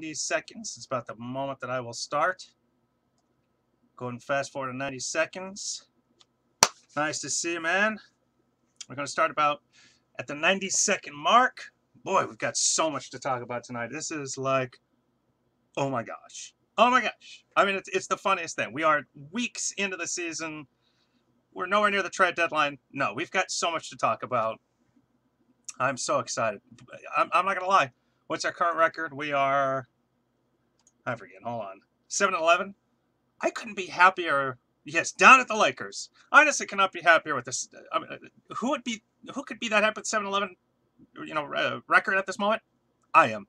90 seconds. It's about the moment that I will start. Go ahead and fast forward to 90 seconds. Nice to see you, man. We're going to start about at the 90-second mark. Boy, we've got so much to talk about tonight. This is like, oh my gosh. Oh my gosh. I mean, it's the funniest thing. We are weeks into the season. We're nowhere near the trade deadline. No, we've got so much to talk about. I'm so excited. I'm not going to lie. What's our current record? We are, I forget, hold on. 7-11. I couldn't be happier. Yes, down at the Lakers. I honestly cannot be happier with this. I mean, who could be that happy with 7-11, record at this moment? I am.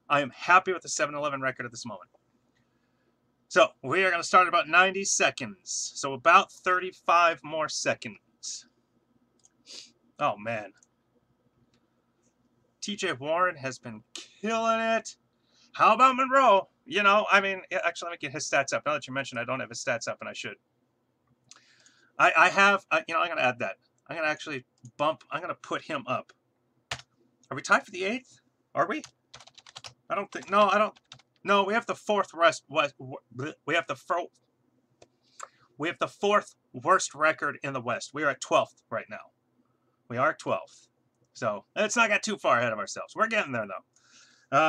I am happy with the 7-11 record at this moment. So we are going to start at about 90 seconds. So about 35 more seconds. Oh, man. T.J. Warren has been killing it. How about Monroe? You know, I mean, actually, let me get his stats up. Now that you mentioned I don't have his stats up, and I should. I have, I'm going to add that. I'm going to actually I'm going to put him up. Are we tied for the 8th? Are we? I don't think, no, I don't. No, we have the fourth we have the fourth worst record in the West. We are at 12th right now. We are 12th. So let's not get too far ahead of ourselves. We're getting there, though.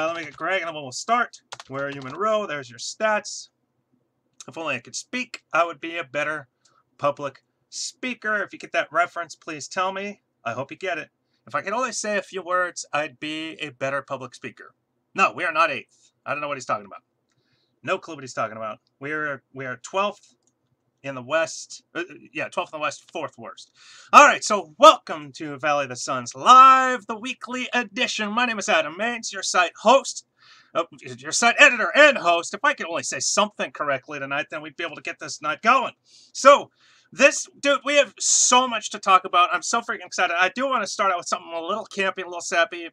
Let me get Greg, and then we'll start. Where are you, Monroe? There's your stats. If only I could speak, I would be a better public speaker. If you get that reference, please tell me. I hope you get it. If I could only say a few words, I'd be a better public speaker. No, we are not 8th. I don't know what he's talking about. No clue what he's talking about. We are 12th in the West. 12th in the West, 4th worst. All right, so welcome to Valley of the Suns Live, the weekly edition. My name is Adam Maines, your site host, your site editor and host. If I could only say something correctly tonight, then we'd be able to get this night going. So, dude, we have so much to talk about. I'm so freaking excited. I do want to start out with something a little campy, a little sappy.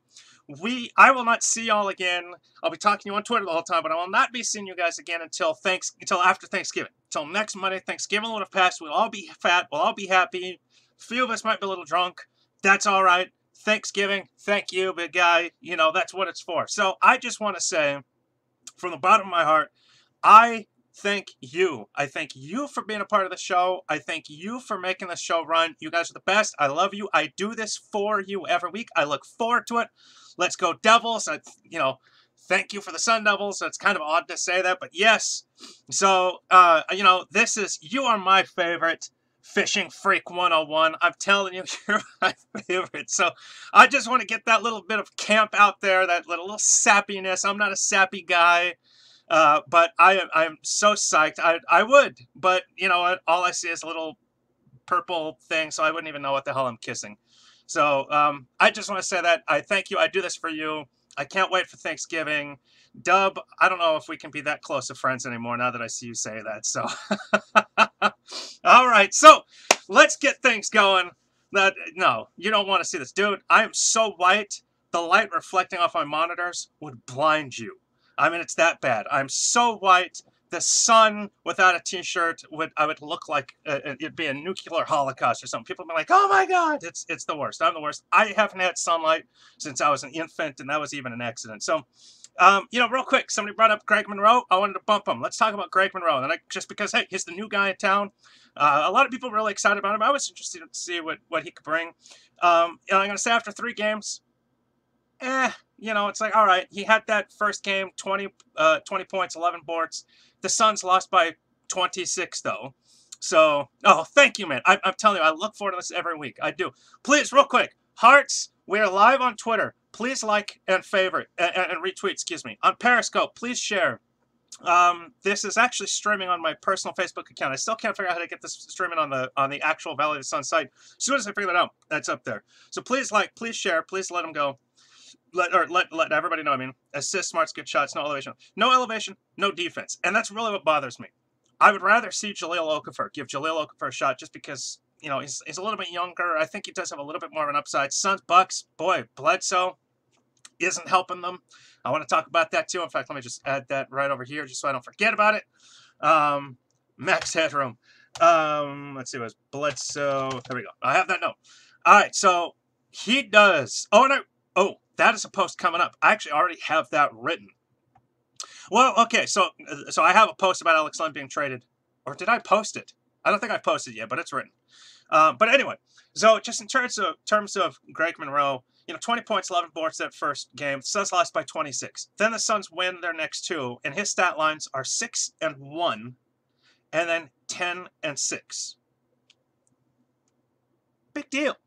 I will not see y'all again. I'll be talking to you on Twitter the whole time, but I will not be seeing you guys again until after Thanksgiving. Until next Monday. Thanksgiving will have passed. We'll all be fat. We'll all be happy. A few of us might be a little drunk. That's all right. Thanksgiving. Thank you, big guy. You know, that's what it's for. So I just want to say, from the bottom of my heart, I thank you. I thank you for being a part of the show. I thank you for making the show run. You guys are the best. I love you. I do this for you every week. I look forward to it. Let's go Devils. Thank you for the Sun Devils. It's kind of odd to say that, but yes. So, you are my favorite. Fishing Freak 101. I'm telling you, you're my favorite. So I just want to get that little bit of camp out there, that little sappiness. I'm not a sappy guy. But I'm so psyched. I would, but you know what? All I see is a little purple thing, so I wouldn't even know what the hell I'm kissing. So I just want to say that I thank you. I do this for you. I can't wait for Thanksgiving. Dub, I don't know if we can be that close of friends anymore now that I see you say that. So, all right. So let's get things going. No, you don't want to see this. Dude, I am so white. The light reflecting off my monitors would blind you. I mean, it's that bad. I'm so white. The sun without a t-shirt I would look like it'd be a nuclear holocaust or something. People would be like, "Oh my God, it's the worst." I'm the worst. I haven't had sunlight since I was an infant, and that was even an accident. So, real quick, somebody brought up Greg Monroe. I wanted to bump him. Let's talk about Greg Monroe, and just because hey, he's the new guy in town. A lot of people are really excited about him. I was interested to see what he could bring. I'm going to say after 3 games. It's like, all right, he had that first game, 20 points, 11 boards. The Suns lost by 26, though. So, thank you, man. I'm telling you, I look forward to this every week. I do. Please, real quick, hearts, we are live on Twitter. Please like and favorite, and retweet, excuse me. On Periscope, please share. This is actually streaming on my personal Facebook account. I still can't figure out how to get this streaming on the actual Valley of the Sun site. As soon as I figure that out, that's up there. So please please share, please let them go. Let everybody know. I mean, assist, smarts, good shots, no elevation, no defense, and that's really what bothers me. I would rather see give Jahlil Okafor a shot, just because he's a little bit younger. I think he does have a little bit more of an upside. Suns, Bucks, boy, Bledsoe isn't helping them. I want to talk about that too. In fact, let me just add that right over here, just so I don't forget about it. Max Headroom. Let's see, it was Bledsoe. There we go. I have that note. All right, so he does. That is a post coming up. I actually already have that written. Well, okay, so I have a post about Alex Len being traded, or did I post it? I don't think I posted it yet, but it's written. But anyway, so just in terms of Greg Monroe, 20 points, 11 boards that first game. The Suns lost by 26. Then the Suns win their next two, and his stat lines are 6-1, and then 10-6. Big deal.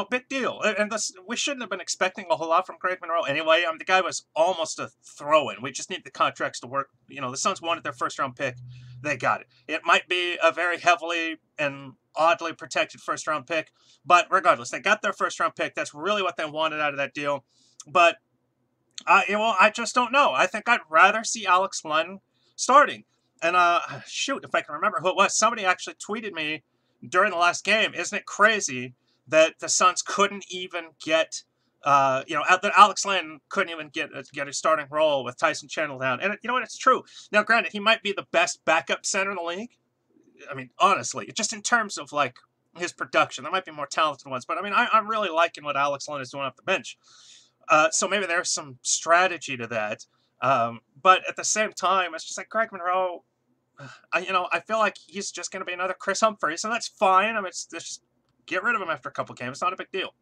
Big deal. And we shouldn't have been expecting a whole lot from Greg Monroe anyway. I mean, the guy was almost a throw-in. We just need the contracts to work. The Suns wanted their first-round pick. They got it. It might be a very heavily and oddly protected first-round pick, but regardless, they got their first-round pick. That's really what they wanted out of that deal. But, I just don't know. I think I'd rather see Alex Len starting. And, shoot, if I can remember who it was, somebody actually tweeted me during the last game, isn't it crazy that the Suns couldn't even get, that Alex Len couldn't even get a starting role with Tyson Chandler down. And you know what? It's true. Now, granted, he might be the best backup center in the league. I mean, honestly, just in terms of, like, his production. There might be more talented ones. But, I mean, I'm really liking what Alex Len is doing off the bench. So maybe there's some strategy to that. But at the same time, it's just like Greg Monroe, I feel like he's just going to be another Chris Humphries, and that's fine. I mean, it's just get rid of him after a couple games. It's not a big deal.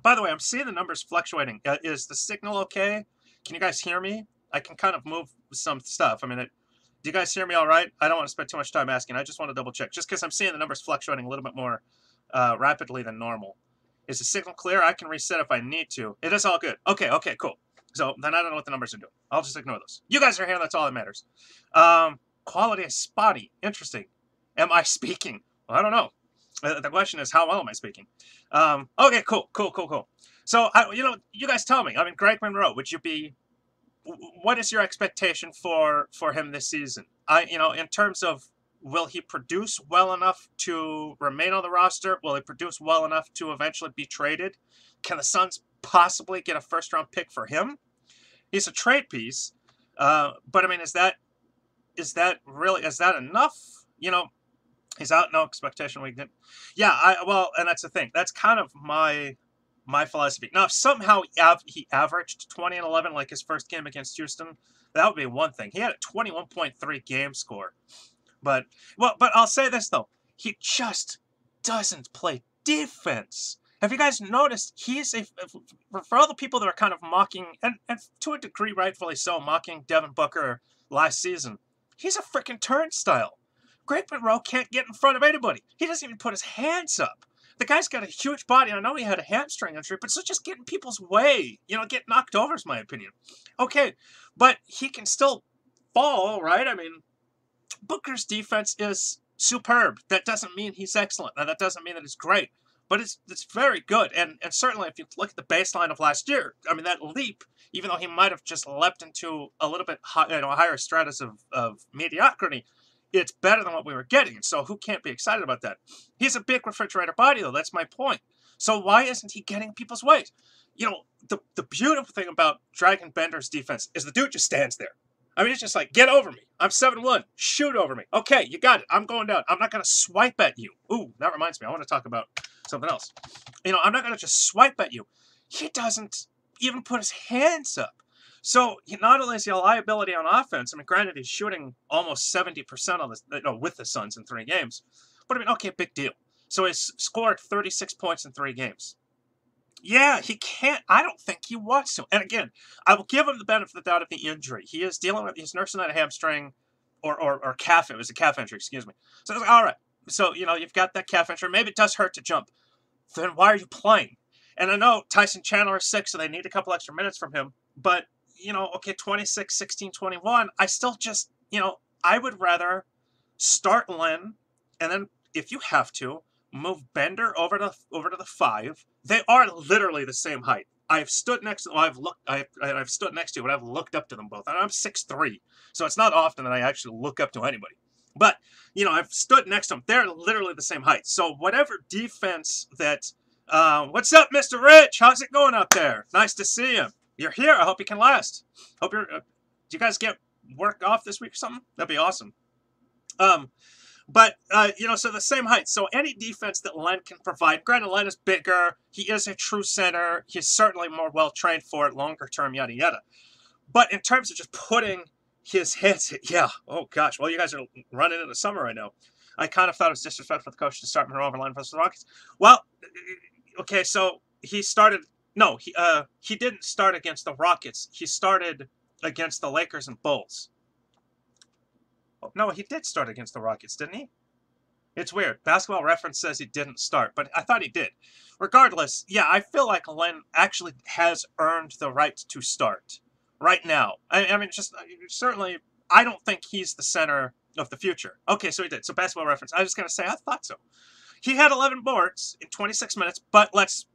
By the way, I'm seeing the numbers fluctuating. Is the signal okay? Can you guys hear me? I can kind of move some stuff. I mean, do you guys hear me all right? I don't want to spend too much time asking. I just want to double check, just because I'm seeing the numbers fluctuating a little bit more rapidly than normal. Is the signal clear? I can reset if I need to. It is all good. Okay, cool. So then I don't know what the numbers are doing. I'll just ignore those. You guys are here. That's all that matters. Quality is spotty. Interesting. Am I speaking? Well, I don't know. The question is, how well am I speaking? Okay, cool. So, you guys tell me. I mean, Greg Monroe, what is your expectation for him this season? In terms of, will he produce well enough to remain on the roster? Will he produce well enough to eventually be traded? Can the Suns possibly get a first-round pick for him? He's a trade piece, but I mean, is that enough? He's out, no expectation. Yeah, and that's the thing. That's kind of my philosophy. Now, if somehow he averaged 20 and 11 like his first game against Houston, that would be one thing. He had a 21.3 game score. But I'll say this, though. He just doesn't play defense. Have you guys noticed for all the people that are kind of mocking, and to a degree rightfully so, mocking Devin Booker last season, he's a freaking turnstile. Greg Monroe can't get in front of anybody. He doesn't even put his hands up. The guy's got a huge body. I know he had a hamstring injury, but so just get in people's way. Get knocked over is my opinion. Okay, but he can still fall, right? I mean, Booker's defense is superb. That doesn't mean he's excellent, and that doesn't mean that he's great. But it's very good, and certainly if you look at the baseline of last year, I mean, that leap, even though he might have just leapt into a little bit higher stratus of mediocrity, it's better than what we were getting. So who can't be excited about that? He's a big refrigerator body, though. That's my point. So why isn't he getting people's weight? The beautiful thing about Dragon Bender's defense is the dude just stands there. I mean, it's just like, get over me. I'm 7-1. Shoot over me. Okay, you got it. I'm going down. I'm not going to swipe at you. Ooh, that reminds me. I want to talk about something else. I'm not going to just swipe at you. He doesn't even put his hands up. So not only is he a liability on offense, I mean, granted, he's shooting almost 70% on this, with the Suns in 3 games. But I mean, okay, big deal. So he's scored 36 points in 3 games. Yeah, he can't. I don't think he wants to. And again, I will give him the benefit of the doubt of the injury. He's nursing that hamstring or calf. It was a calf injury, excuse me. So I was like, all right. So, you've got that calf injury. Maybe it does hurt to jump. Then why are you playing? And I know Tyson Chandler is sick, so they need a couple extra minutes from him. But, okay, 26, 16, 21. I still just, I would rather start Len, and then if you have to, move Bender over to the 5. They are literally the same height. I've stood next to. Well, I've stood next to, but I've looked up to them both. And I'm 6'3", so it's not often that I actually look up to anybody. But I've stood next to them. They're literally the same height. So whatever defense that. What's up, Mr. Rich? How's it going out there? Nice to see you. You're here. I hope you can last. Hope you're. Do you guys get work off this week or something? That'd be awesome. But, so the same height. So any defense that Len can provide, granted, Len is bigger. He is a true center. He's certainly more well-trained for it, longer term, yada, yada. But in terms of just putting his hands, yeah, oh gosh, well, you guys are running into summer right now. I kind of thought it was disrespectful for the coach to start Monroe over line versus the Rockets. Well, okay, so he started. No, he didn't start against the Rockets. He started against the Lakers and Bulls. No, he did start against the Rockets, didn't he? It's weird. Basketball Reference says he didn't start, but I thought he did. Regardless, yeah, I feel like Len actually has earned the right to start right now. I mean, just certainly, I don't think he's the center of the future. Okay, so he did. So Basketball Reference, I was going to say, I thought so. He had 11 boards in 26 minutes, but let's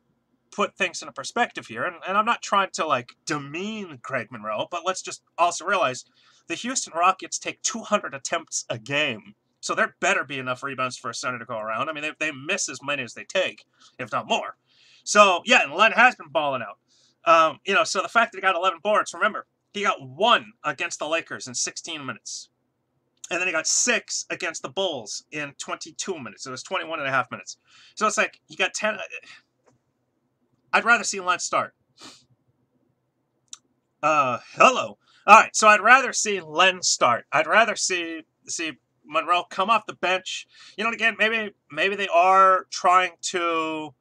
put things into perspective here. And I'm not trying to, like, demean Craig Monroe, but let's just also realize the Houston Rockets take 200 attempts a game. So there better be enough rebounds for a center to go around. I mean, they miss as many as they take, if not more. So, yeah, and Len has been balling out. So the fact that he got 11 boards, remember, he got 1 against the Lakers in 16 minutes. And then he got 6 against the Bulls in 22 minutes. It was 21 and a half minutes. So it's like, he got 10. I'd rather see Len start. Hello. All right, so I'd rather see Len start. I'd rather see Monroe come off the bench. Again, maybe they are trying to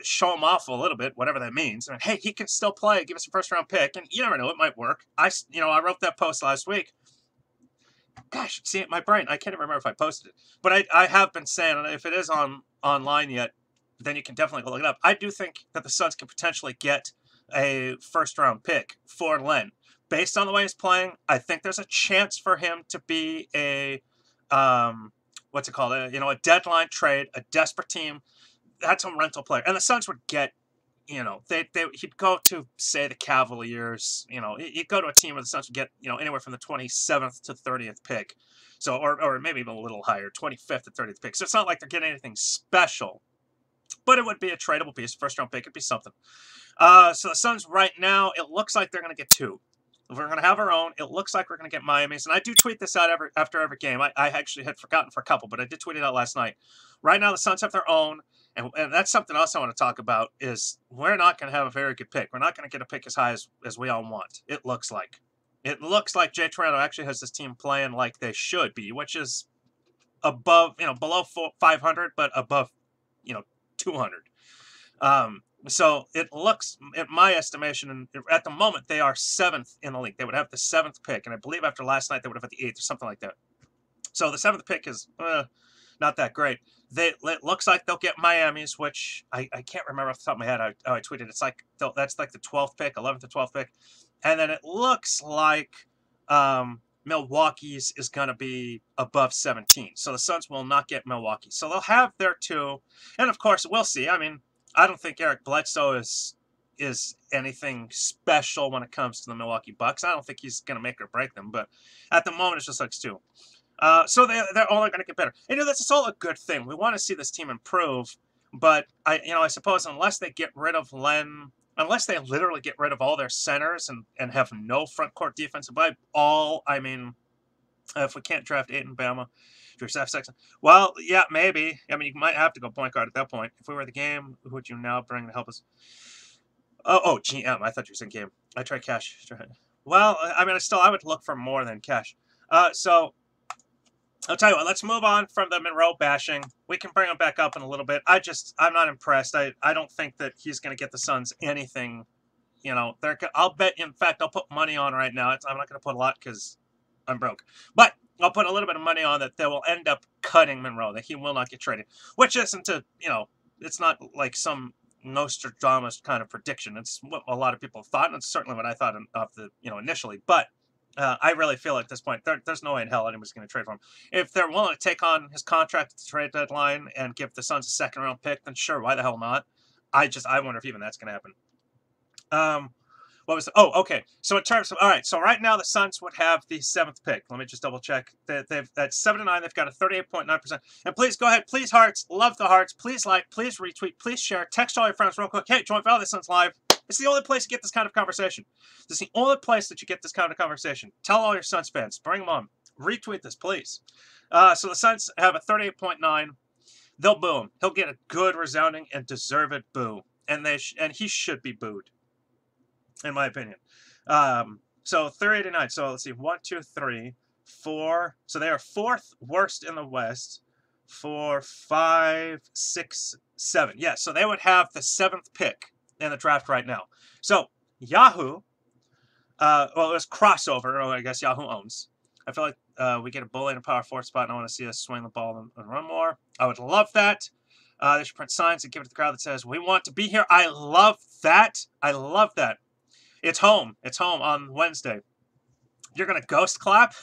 show him off a little bit, whatever that means. I mean, hey, he can still play. Give us a first-round pick, and you never know, it might work. I wrote that post last week. Gosh, see, my brain, I can't remember if I posted it, but I have been saying, and if it is online yet, then you can definitely go look it up. I do think that the Suns could potentially get a first-round pick for Len. Based on the way he's playing, I think there's a chance for him to be a a deadline trade, a desperate team. That's a rental player, and the Suns would get, he'd go to, say, the Cavaliers. He'd go to a team where the Suns would get, anywhere from the 27th to 30th pick, so or maybe even a little higher, 25th to 30th pick. So it's not like they're getting anything special, but it would be a tradable piece, first round pick. It'd be something. So the Suns right now, it looks like they're going to get 2. We're going to have our own. It looks like we're going to get Miami's. And I do tweet this out after every game. I actually had forgotten for a couple, but I did tweet it out last night. Right now, the Suns have their own. And that's something else I want to talk about is we're not going to have a very good pick. We're not going to get a pick as high as we all want, it looks like. It looks like Jay Toronto actually has this team playing like they should be, which is above, below 500, but above, 200. So it looks, in my estimation, and at the moment, they are 7th in the league. They would have the 7th pick, and I believe after last night, they would have had the 8th or something like that. So the 7th pick is not that great. It looks like they'll get Miami's, which I can't remember off the top of my head. I tweeted it's like that's like the 12th pick, 11th to 12th pick, and then it looks like Milwaukee's is going to be above 17. So the Suns will not get Milwaukee. So they'll have their 2, and of course we'll see. I mean, I don't think Eric Bledsoe is anything special when it comes to the Milwaukee Bucks. I don't think he's going to make or break them, but at the moment, it's just like 2. So they're only going to get better. And that's all a good thing. We want to see this team improve, but I suppose unless they get rid of Len, unless they literally get rid of all their centers and have no front court defense, and by all, I mean, if we can't draft Aiden Bama, Jeff Sexton. Well, yeah, maybe. I mean, you might have to go point guard at that point. If we were the game, who would you now bring to help us? Oh, GM. I thought you were saying game. I tried Cash. Well, I mean, I would look for more than Cash. So I'll tell you what. Let's move on from the Monroe bashing. We can bring him back up in a little bit. I'm not impressed. I don't think that he's going to get the Suns anything. I'll bet. In fact, I'll put money on right now. I'm not going to put a lot because I'm broke, but I'll put a little bit of money on that they will end up cutting Monroe, that he will not get traded, which isn't it's not like some Nostradamus kind of prediction. It's what a lot of people thought, and it's certainly what I thought initially. But I really feel at this point, there's no way in hell anyone's going to trade for him. If they're willing to take on his contract at the trade deadline and give the Suns a 2nd round pick, then sure, why the hell not? I wonder if even that's going to happen. What was okay. So in terms of, all right, so right now the Suns would have the 7th pick. Let me just double check. They've at 7-9, they've got a 38.9%. And please go ahead, please hearts, love the hearts, please like, please retweet, please share, text all your friends real quick. Hey, join Valley Suns Live. It's the only place to get this kind of conversation. This is the only place that you get this kind of conversation. Tell all your Suns fans, bring them on. Retweet this, please. So the Suns have a 38.9. They'll boo him. He'll get a good, resounding, and deserved boo. And he should be booed, in my opinion. So 389. So let's see, 1, 2, 3, 4. So they are fourth worst in the West. 4, 5, 6, 7. Yeah, so they would have the 7th pick in the draft right now. So Yahoo, well, it was crossover, or I guess Yahoo owns. I feel like we get a bully in a power forward spot, and I want to see us swing the ball and run more. I would love that. They should print signs and give it to the crowd that says, "We want to be here." I love that. I love that. It's home. It's home on Wednesday. You're going to ghost clap?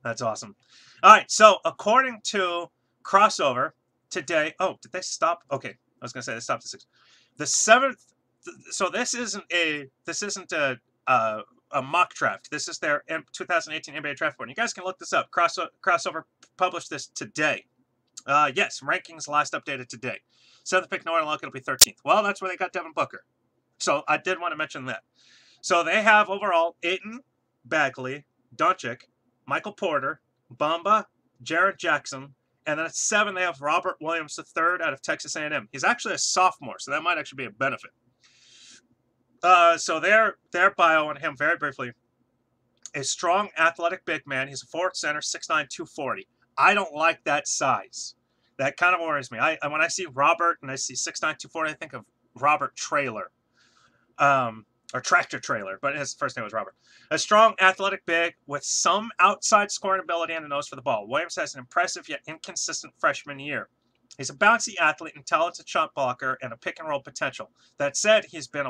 That's awesome. All right, so according to Crossover today, oh, did they stop? Okay, I was going to say they stopped at 6. The 7th, so this isn't a mock draft. This is their 2018 NBA draft board. You guys can look this up. Crossover published this today. Yes, rankings last updated today. 7th pick, nowhere to look, it'll be 13th. Well, that's where they got Devin Booker. So I did want to mention that. So they have overall Ayton, Bagley, Doncic, Michael Porter, Bamba, Jared Jackson, and then at 7 they have Robert Williams III out of Texas A&M. He's actually a sophomore, so that might actually be a benefit. So their bio on him, very briefly, a strong, athletic big man. He's a forward center, 6'9", 240. I don't like that size. That kind of worries me. When I see Robert and I see 6'9", 240, I think of Robert Trailer. Or Tractor Trailer, but his first name was Robert. A strong, athletic big with some outside scoring ability and a nose for the ball. Williams has an impressive yet inconsistent freshman year. He's a bouncy athlete and talented shot blocker and a pick and roll potential. That said, he's been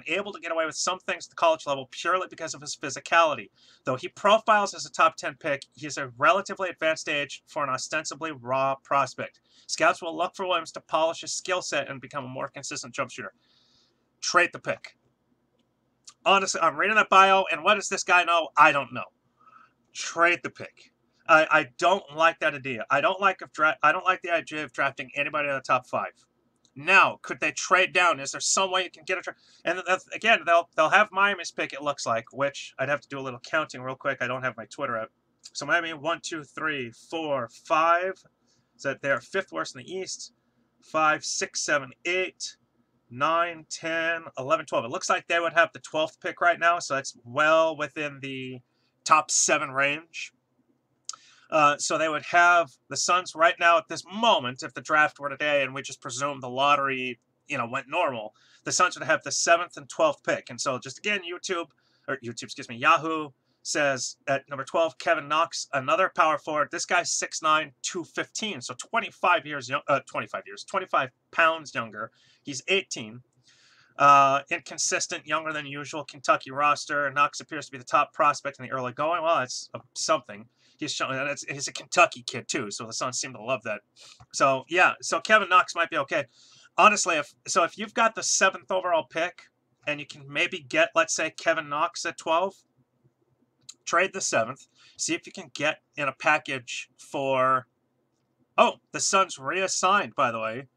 able to get away with some things at the college level purely because of his physicality. Though he profiles as a top 10 pick, he's a relatively advanced age for an ostensibly raw prospect. Scouts will look for Williams to polish his skill set and become a more consistent jump shooter. Trade the pick. Honestly, I'm reading that bio, and what does this guy know? I don't know. Trade the pick. I don't like that idea. I don't like the idea of drafting anybody in the top 5. Now, could they trade down? Is there some way you can get a trade? And again, they'll have Miami's pick. It looks like, which I'd have to do a little counting real quick. I don't have my Twitter up. So Miami 1, 2, 3, 4, 5. So they're 5th worst in the East. 5, 6, 7, 8. 9, 10, 11, 12. It looks like they would have the 12th pick right now, so that's well within the top 7 range. So they would have the Suns right now at this moment, if the draft were today and we just presume the lottery, went normal, the Suns would have the 7th and 12th pick. And so just again, Yahoo says at number 12, Kevin Knox, another power forward. This guy's 6'9", 215, so 25 pounds younger. He's 18. Inconsistent, younger than usual Kentucky roster. Knox appears to be the top prospect in the early going. Well, that's something. He's a Kentucky kid too, so the Suns seem to love that. So yeah, so Kevin Knox might be okay. Honestly, if you've got the 7th overall pick and you can maybe get, let's say, Kevin Knox at 12, trade the 7th. See if you can get in a package for. Oh, the Suns reassigned, by the way,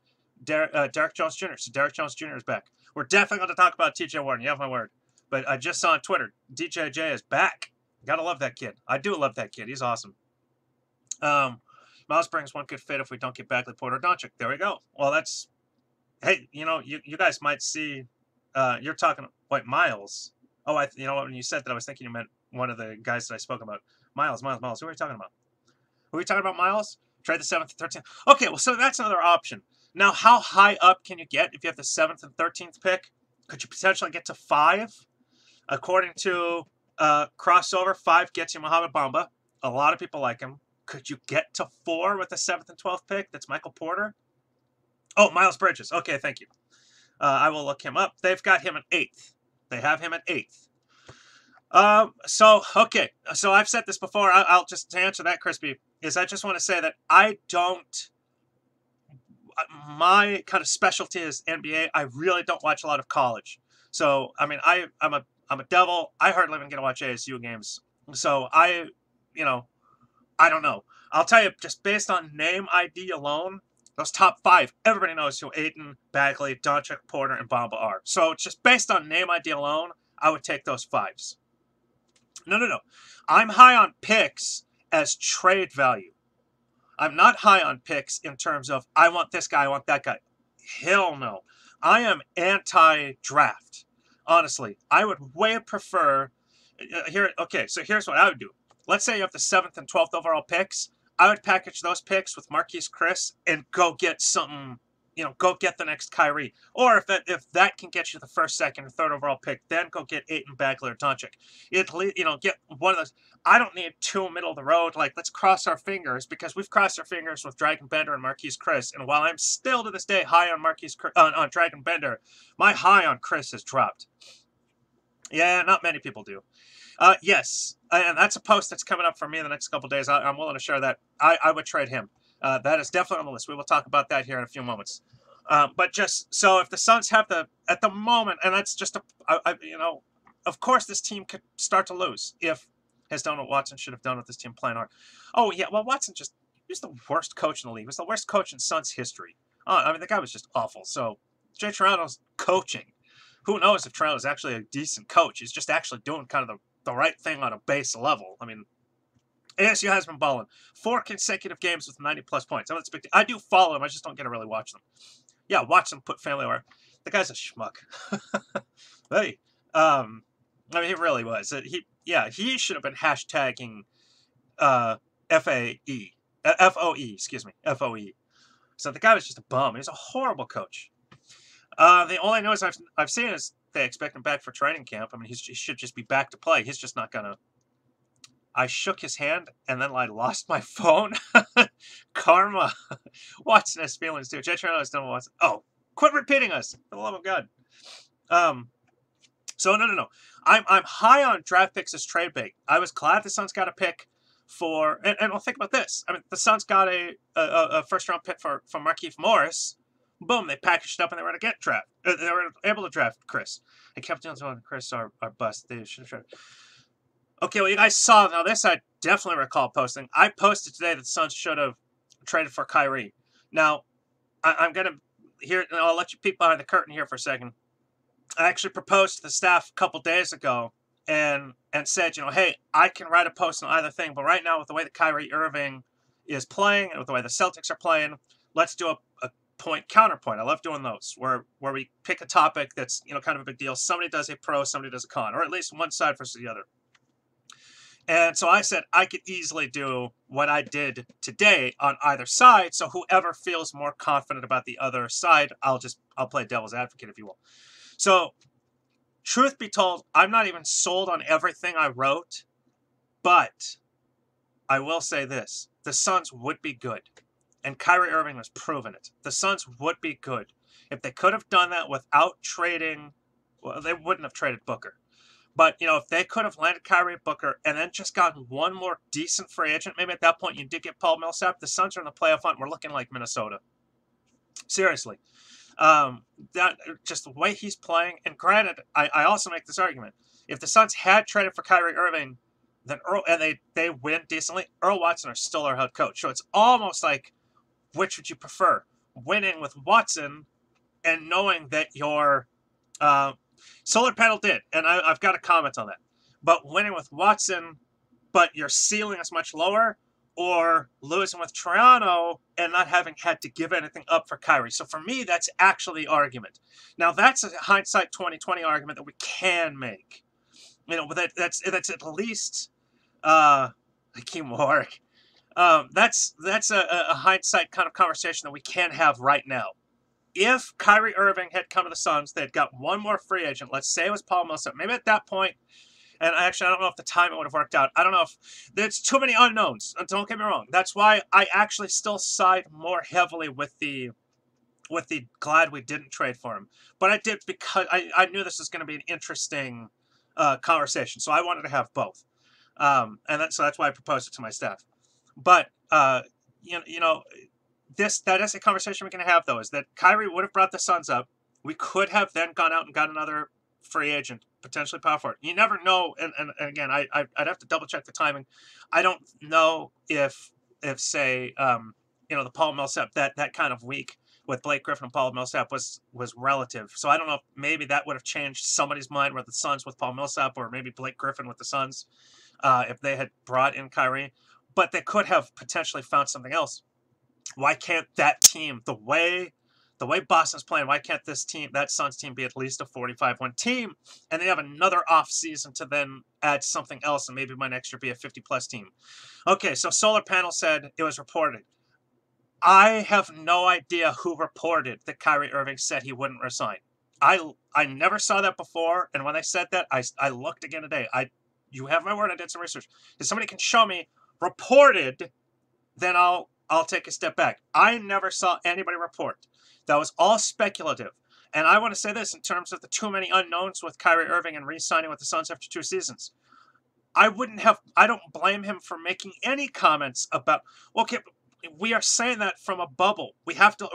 Derek Jones Jr. So Derek Jones Jr. is back. We're definitely going to talk about T.J. Warren. You have my word. But I just saw on Twitter, DJJ is back. Gotta love that kid. I do love that kid. He's awesome. Miles brings one good fit if we don't get Bagley, Porter, Doncic. There we go. Well, that's. Hey, you guys might see. You're talking. Wait, Miles. Oh, when you said that, I was thinking you meant one of the guys that I spoke about. Miles. Who are you talking about? Who are we talking about, Miles? Trade the 7th and 13th. Okay, well, so that's another option. Now, how high up can you get if you have the 7th and 13th pick? Could you potentially get to 5? According to Crossover, 5 gets you Mohamed Bamba. A lot of people like him. Could you get to 4 with the 7th and 12th pick? That's Michael Porter. Oh, Miles Bridges. Okay, thank you. I will look him up. They've got him at 8th. They have him at 8th. So I've said this before. I'll just, to answer that, Crispy, is I just want to say that my kind of specialty is NBA. I really don't watch a lot of college. So, I mean, I'm a devil. I hardly even get to watch ASU games. So I don't know. I'll tell you, just based on name ID alone, those top 5, everybody knows who Ayton, Bagley, Doncic, Porter, and Bamba are. So just based on name ID alone, I would take those 5s. No. I'm high on picks as trade value. I'm not high on picks in terms of, I want this guy, I want that guy. Hell no. I am anti-draft. Honestly, I would way prefer so here's what I would do. Let's say you have the 7th and 12th overall picks. I would package those picks with Marquise Chris and go get something, go get the next Kyrie. Or if that can get you the 1st, 2nd, or 3rd overall pick, then go get Ayton, Bagley, or Doncic. Get one of those. I don't need 2 middle of the road. Like, let's cross our fingers, because we've crossed our fingers with Dragon Bender and Marquise Chris. And while I'm still to this day high on on Dragon Bender, my high on Chris has dropped. Yeah, not many people do. Yes, and that's a post that's coming up for me in the next couple days. I'm willing to share that. I would trade him. That is definitely on the list. We will talk about that here in a few moments. But just so if the Suns have at the moment, and that's just of course this team could start to lose if has done what Watson should have done with this team playing hard. Oh yeah, well Watson he was the worst coach in the league. He was the worst coach in Suns history. The guy was just awful. So Jay Toronto's coaching. Who knows if Toronto's actually a decent coach? He's just actually doing kind of the right thing on a base level. ASU has been balling. 4 consecutive games with 90-plus points. It's big. I do follow him. I just don't get to really watch them. Yeah, watch them put family over. The guy's a schmuck. Hey, he really was. He should have been hashtagging FOE. FOE. So the guy was just a bum. He was a horrible coach. The only news I've seen is they expect him back for training camp. He should just be back to play. He's just not gonna. I shook his hand and then I lost my phone. Karma. Watson has feelings too. Jay Toronto has done Watson. Oh, quit repeating us, for the love of God. So no. I'm high on draft picks as trade bait. I was glad the Suns got a pick for, and I'll think about this. The Suns got a 1st-round pick for Markieff Morris. Boom, they packaged it up and they were they were able to draft Chris. And kept doing Chris are bust. They should have traded. Okay, well, you guys saw. Now, this I definitely recall posting. I posted today that the Suns should have traded for Kyrie. Now, I'm going to, I'll let you peek behind the curtain here for a second. I actually proposed to the staff a couple days ago and said, hey, I can write a post on either thing, but right now, with the way that Kyrie Irving is playing and with the way the Celtics are playing, let's do a point counterpoint. I love doing those where we pick a topic that's kind of a big deal. Somebody does a pro, somebody does a con, or at least one side versus the other. And so I said I could easily do what I did today on either side. So whoever feels more confident about the other side, I'll play devil's advocate, if you will. So truth be told, I'm not even sold on everything I wrote, but I will say this: the Suns would be good. And Kyrie Irving has proven it. The Suns would be good. If they could have done that without trading, well, they wouldn't have traded Booker. But, if they could have landed Kyrie Booker and then just gotten one more decent free agent, maybe at that point you did get Paul Millsap, the Suns are in the playoff hunt. We're looking like Minnesota. Seriously. That just the way he's playing. And granted, I also make this argument. If the Suns had traded for Kyrie Irving, then they win decently, Earl Watson is still our head coach. So it's almost like, which would you prefer? Winning with Watson and knowing that your solar panel did, and I've got a comment on that, but winning with Watson, but your ceiling is much lower, or losing with Toronto and not having had to give anything up for Kyrie. So for me, that's actually the argument. Now, that's a hindsight 2020 argument that we can make. But that's at least teamwork. That's a hindsight kind of conversation that we can have right now. If Kyrie Irving had come to the Suns, they'd got one more free agent. Let's say it was Paul Millsap. Maybe at that point, and actually I don't know if the timing would have worked out. I don't know if there's too many unknowns. Don't get me wrong. That's why I actually still side more heavily with the glad we didn't trade for him. But I did because I knew this was going to be an interesting conversation. So I wanted to have both. So that's why I proposed it to my staff. But that is a conversation we can have, though, is that Kyrie would have brought the Suns up. We could have then gone out and got another free agent, potentially power forward. You never know, and again, I'd have to double check the timing. I don't know if say the Paul Millsap that kind of week with Blake Griffin and Paul Millsap was relative. So I don't know if maybe that would have changed somebody's mind with the Suns with Paul Millsap, or maybe Blake Griffin with the Suns if they had brought in Kyrie. But they could have potentially found something else. Why can't that team, the way the way Boston's playing, why can't that Suns team be at least a 45-win team? And they have another off season to then add something else, and maybe by next year be a 50-plus team. Okay, so Solar Panel said it was reported. I have no idea who reported that Kyrie Irving said he wouldn't resign. I never saw that before, and when they said that, I looked again today. You have my word, I did some research. If somebody can show me reported, then I'll take a step back. I never saw anybody report. That was all speculative. And I want to say this in terms of the too many unknowns with Kyrie Irving and re-signing with the Suns after 2 seasons. I don't blame him for making any comments about, okay, we are saying that from a bubble. We have to,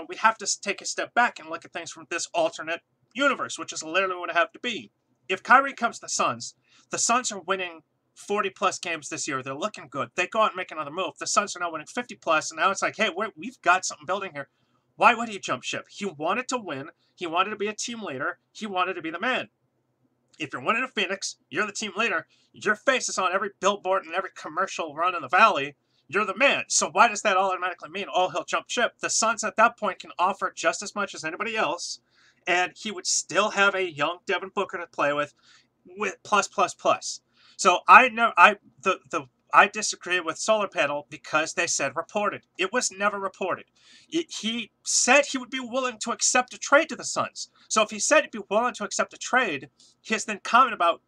we have to take a step back and look at things from this alternate universe, which is literally what it have to be. If Kyrie comes to the Suns are winning 40-plus games this year. They're looking good. They go out and make another move. The Suns are now winning 50-plus, and now it's like, hey, we've got something building here. Why would he jump ship? He wanted to win. He wanted to be a team leader. He wanted to be the man. If you're winning in Phoenix, you're the team leader. Your face is on every billboard and every commercial run in the Valley. You're the man. So why does that automatically mean, oh, he'll jump ship? The Suns at that point can offer just as much as anybody else, and he would still have a young Devin Booker to play with plus. So I disagree with Solar Panel because they said reported. It was never reported. He said he would be willing to accept a trade to the Suns. So if he said he'd be willing to accept a trade, his then comment about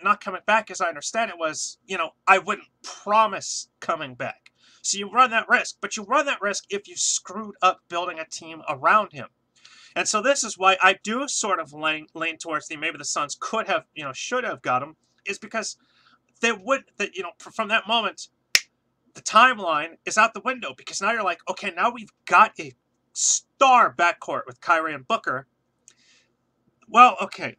not coming back, as I understand it, was, I wouldn't promise coming back. So you run that risk, but you run that risk if you screwed up building a team around him. And so this is why I do sort of lean towards maybe the Suns could have, should have got him, is because from that moment, the timeline is out the window, because now you're like, okay, now we've got a star backcourt with Kyrie and Booker. Well, okay.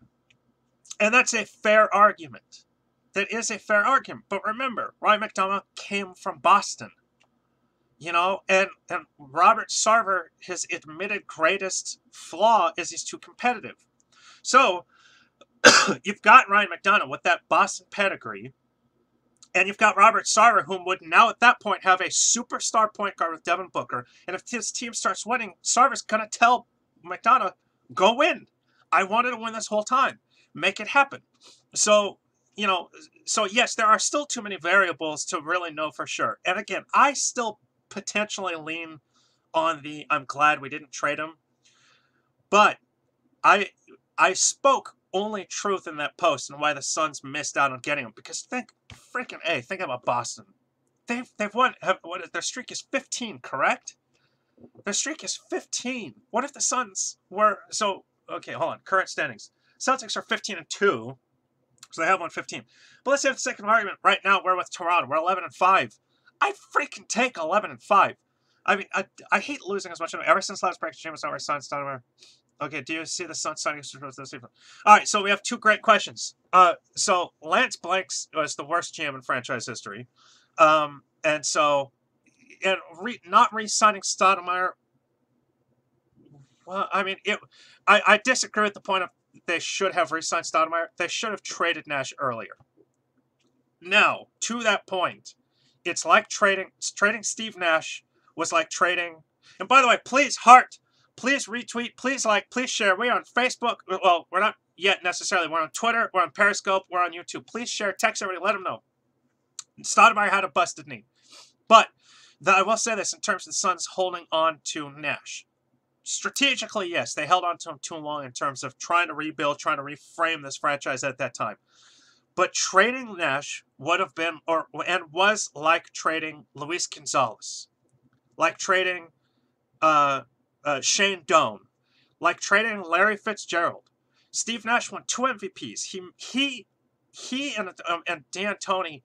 And that's a fair argument. That is a fair argument. But remember, Ryan McDonough came from Boston. And Robert Sarver, his admitted greatest flaw is he's too competitive. So you've got Ryan McDonough with that Boston pedigree, and you've got Robert Sarver, who would now at that point have a superstar point guard with Devin Booker. And if his team starts winning, Sarver's going to tell McDonough, go win. I wanted to win this whole time. Make it happen. So, yes, there are still too many variables to really know for sure. And again, I still potentially lean on I'm glad we didn't trade him. But I spoke only truth in that post and why the Suns missed out on getting him. Because think about Boston. They've won. Their streak is 15, correct? Their streak is 15. What if the Suns were okay? Hold on. Current standings. Celtics are 15-2, so they have won 15. But let's say for the second argument, right now we're with Toronto. We're 11-5. I freaking take 11-5. I mean, I hate losing as much. Ever since last practice, James Over Suns started. Okay, do you see the Suns signing? All right, so we have 2 great questions. So Lance Blanks was the worst GM in franchise history, not re-signing Stoudemire. Well, I mean, I disagree with the point of they should have re-signed Stoudemire. They should have traded Nash earlier. Now, to that point, it's like trading Steve Nash was like trading. And by the way, please retweet, please like, please share. We're on Facebook. Well, we're not yet necessarily. We're on Twitter. We're on Periscope. We're on YouTube. Please share. Text everybody. Let them know. Stoudemire had a busted knee. But I will say this in terms of the Suns holding on to Nash. Strategically, yes, they held on to him too long in terms of trying to rebuild, trying to reframe this franchise at that time. But trading Nash would have been, was like trading Luis Gonzalez, like trading Shane Doan, like trading Larry Fitzgerald. Steve Nash won 2 MVPs. He and D'Antoni,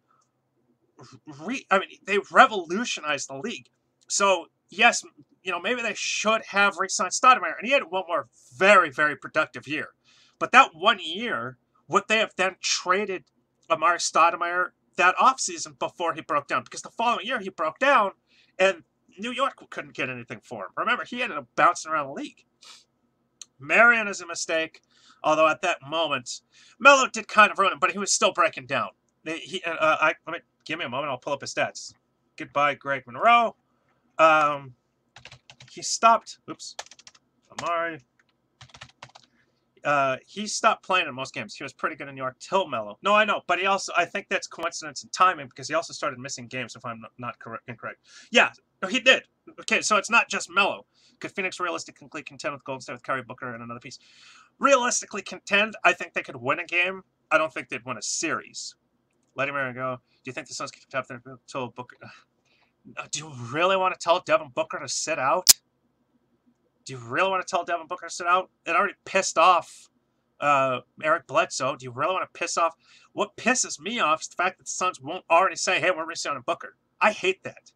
they revolutionized the league. So yes, maybe they should have re-signed Stoudemire, and he had one more very, very productive year. But that 1 year, would they have then traded Amari Stoudemire that offseason before he broke down? Because the following year he broke down, and New York couldn't get anything for him. Remember, he ended up bouncing around the league. Marion is a mistake, although at that moment, Melo did kind of ruin him, but he was still breaking down. Give me a moment, I'll pull up his stats. Goodbye, Greg Monroe. he stopped. Oops. Amari. He stopped playing in most games. He was pretty good in New York till Melo. No, I know, but he also, I think that's coincidence and timing because he also started missing games, if I'm not incorrect. Yeah, no, he did. Okay, so it's not just Melo. Could Phoenix realistically contend with Golden State with Kyrie Booker and another piece? Realistically contend, I think they could win a game. I don't think they'd win a series. Let him go. Do you think the Suns can top there until Booker? Do you really want to tell Devin Booker to sit out? Do you really want to tell Devin Booker to sit out? It already pissed off Eric Bledsoe. Do you really want to piss off? What pisses me off is the fact that the Suns won't already say, hey, we're resigning Booker. I hate that.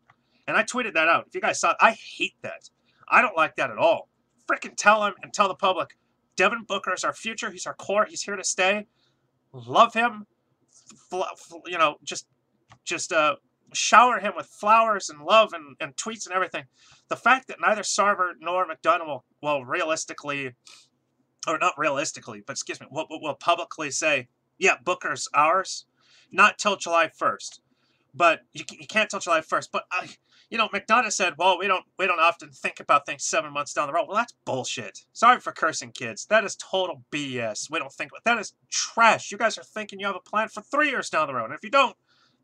And I tweeted that out. If you guys saw it, I hate that. I don't like that at all. Freaking tell him and tell the public, Devin Booker is our future. He's our core. He's here to stay. Love him. Just shower him with flowers and love and tweets and everything. The fact that neither Sarver nor McDonough will realistically, or not realistically, but excuse me, will publicly say, yeah, Booker's ours, not till July 1st. But you can't till July 1st. But McDonough said, well, we don't often think about things 7 months down the road. Well, that's bullshit. Sorry for cursing, kids. That is total BS. We don't think about that. Is trash. You guys are thinking you have a plan for 3 years down the road. And if you don't,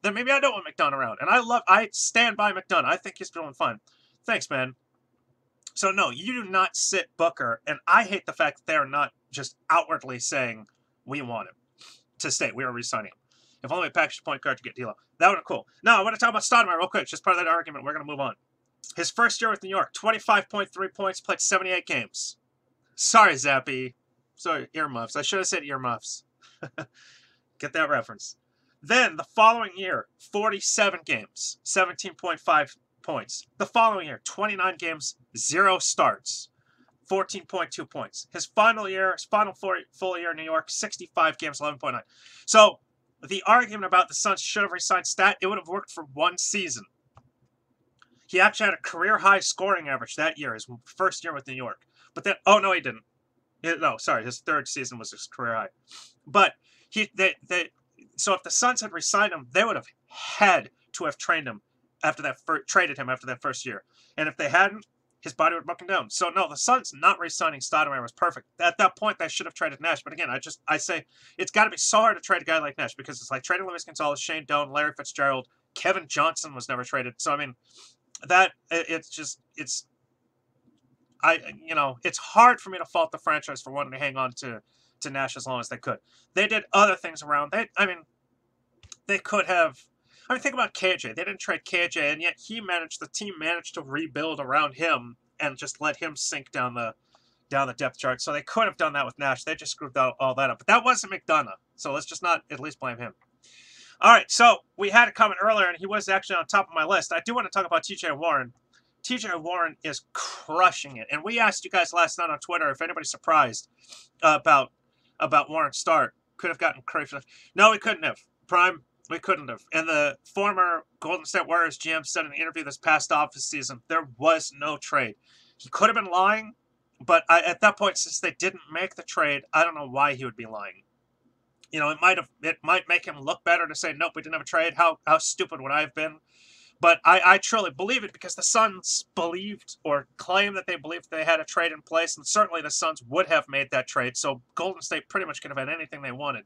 then maybe I don't want McDonough around. And I stand by McDonough. I think he's doing fine. Thanks, man. So, no, you do not sit Booker. And I hate the fact that they're not just outwardly saying, we want him to stay. We are re-signing him. If only we packaged a point guard to get D'Lo. That would have been cool. Now, I want to talk about Stoudemire real quick. Just part of that argument. We're going to move on. His first year with New York, 25.3 points, played 78 games. Sorry, Zappy. Sorry, earmuffs. I should have said earmuffs. Get that reference. Then, the following year, 47 games, 17.5 points. The following year, 29 games, 0 starts, 14.2 points. His final full year in New York, 65 games, 11.9. So, the argument about the Suns should have re-signed Stat, it would have worked for one season. He actually had a career-high scoring average that year, his first year with New York. But then, oh, no, he didn't. No, sorry, his third season was his career-high. But so if the Suns had re-signed him, they would have had to have traded him after that first year. And if they hadn't, his body would have broken down. So no, the Suns not re-signing Stoudemire was perfect. At that point, they should have traded Nash. But again, I say it's got to be so hard to trade a guy like Nash because it's like trading Luis Gonzalez, Shane Doan, Larry Fitzgerald, Kevin Johnson was never traded. So I mean, it's hard for me to fault the franchise for wanting to hang on to Nash as long as they could. They did other things around. They could have. I mean, think about KJ. They didn't trade KJ, and yet the team managed to rebuild around him and just let him sink down the depth chart. So they could have done that with Nash. They just screwed all that up. But that wasn't McDonough. So let's just not at least blame him. All right, so we had a comment earlier, and he was actually on top of my list. I do want to talk about T.J. Warren. T.J. Warren is crushing it. And we asked you guys last night on Twitter if anybody's surprised about Warren's start. Could have gotten Curry for that. No, we couldn't have. Prime, we couldn't have. And the former Golden State Warriors GM said in an interview this past office season, there was no trade. He could have been lying, but at that point, since they didn't make the trade, I don't know why he would be lying. It might make him look better to say, nope, we didn't have a trade. How stupid would I have been? But I truly believe it because the Suns believed or claimed that they believed they had a trade in place, and certainly the Suns would have made that trade. So Golden State pretty much could have had anything they wanted.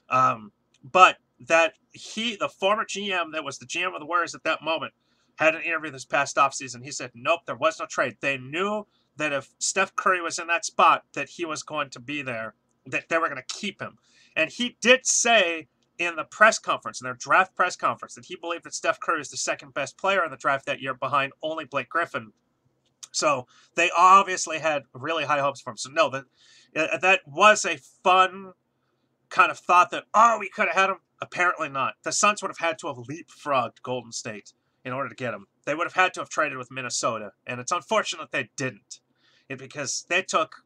But that the former GM that was the GM of the Warriors at that moment, had an interview this past offseason. He said, nope, there was no trade. They knew that if Steph Curry was in that spot, that he was going to be there, that they were going to keep him. And he did say in the press conference, in their draft press conference, that he believed that Steph Curry was the second best player in the draft that year behind only Blake Griffin. So they obviously had really high hopes for him. So no, that was a fun kind of thought that, we could have had him. Apparently not. The Suns would have had to have leapfrogged Golden State in order to get him. They would have had to have traded with Minnesota. And it's unfortunate they didn't. Because they took...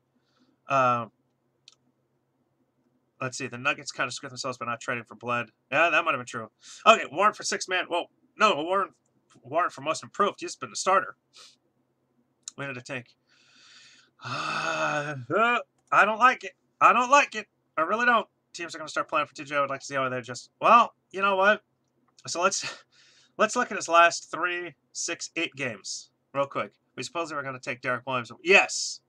let's see, the Nuggets kind of screwed themselves by not trading for Bled. Yeah, that might have been true. Okay, Warren for sixth man. Well, no, Warren for most improved. He's been a starter. When did it take? I don't like it. I really don't. Teams are going to start playing for TJ. I would like to see how they're just... Well, you know what? So let's look at his last 3, 6, 8 games real quick. We supposedly were going to take Derek Williams. Yes.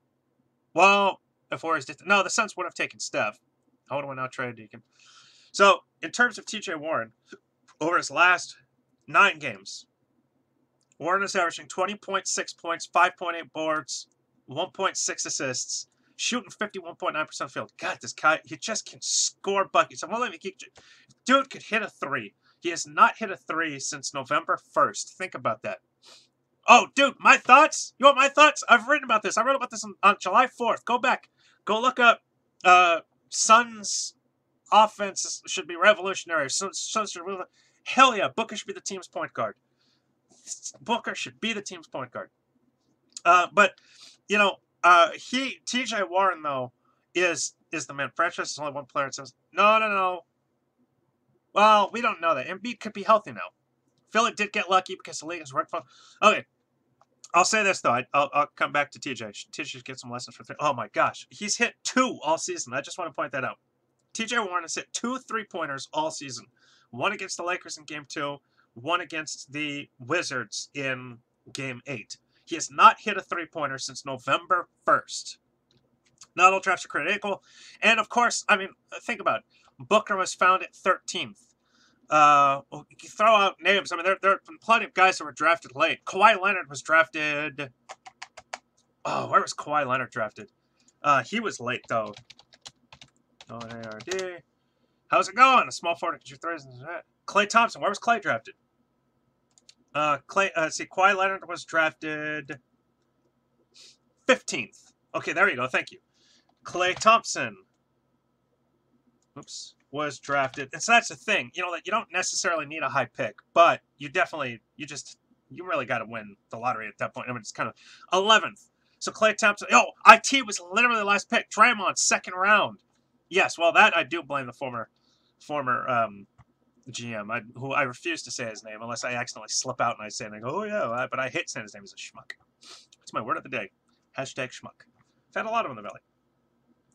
Well, if Warriors did... No, the Suns would have taken Steph. I would have went out trade Deacon. So, in terms of T.J. Warren, over his last 9 games, Warren is averaging 20.6 points, 5.8 boards, 1.6 assists, shooting 51.9% field. God, this guy, he just can score buckets. Dude could hit a 3. He has not hit a 3 since November 1st. Think about that. Oh, dude, my thoughts? You want my thoughts? I've written about this. I wrote about this on July 4th. Go back. Go look up Suns offense should be revolutionary. Suns should really... Hell yeah, Booker should be the team's point guard. Booker should be the team's point guard. But, you know, T.J. Warren, though, is the man. Franchise is only one player. It says, no. Well, we don't know that. Embiid could be healthy now. Philly did get lucky because the league is worked for. Okay, I'll say this, though. I'll come back to T.J. T.J. should get some lessons for 3. Oh, my gosh. He's hit 2 all season. I just want to point that out. T.J. Warren has hit 2 3-pointers all season. 1 against the Lakers in Game 2. 1 against the Wizards in Game 8. He has not hit a 3-pointer since November 1st. Not all drafts are created equal. And, of course, I mean, think about it. Booker was found at 13th. You throw out names. I mean, there have been plenty of guys that were drafted late. Kawhi Leonard was drafted... Oh, where was Kawhi Leonard drafted? He was late, though. ARD. How's it going? A small forward. Klay Thompson. Where was Klay drafted? Kawhi Leonard was drafted 15th. Okay, there you go. Thank you. Klay Thompson. Oops. Was drafted. And so that's the thing. You know, that you don't necessarily need a high pick, but you really got to win the lottery at that point. I mean, it's kind of 11th. So Klay Thompson. Oh, IT was literally the last pick. Draymond, 2nd round. Yes, well, that I do blame the former GM, who I refuse to say his name unless I accidentally slip out and I say, and I go, oh yeah, but I hate saying his name as a schmuck. That's my word of the day. Hashtag schmuck. I've had a lot of them in the belly.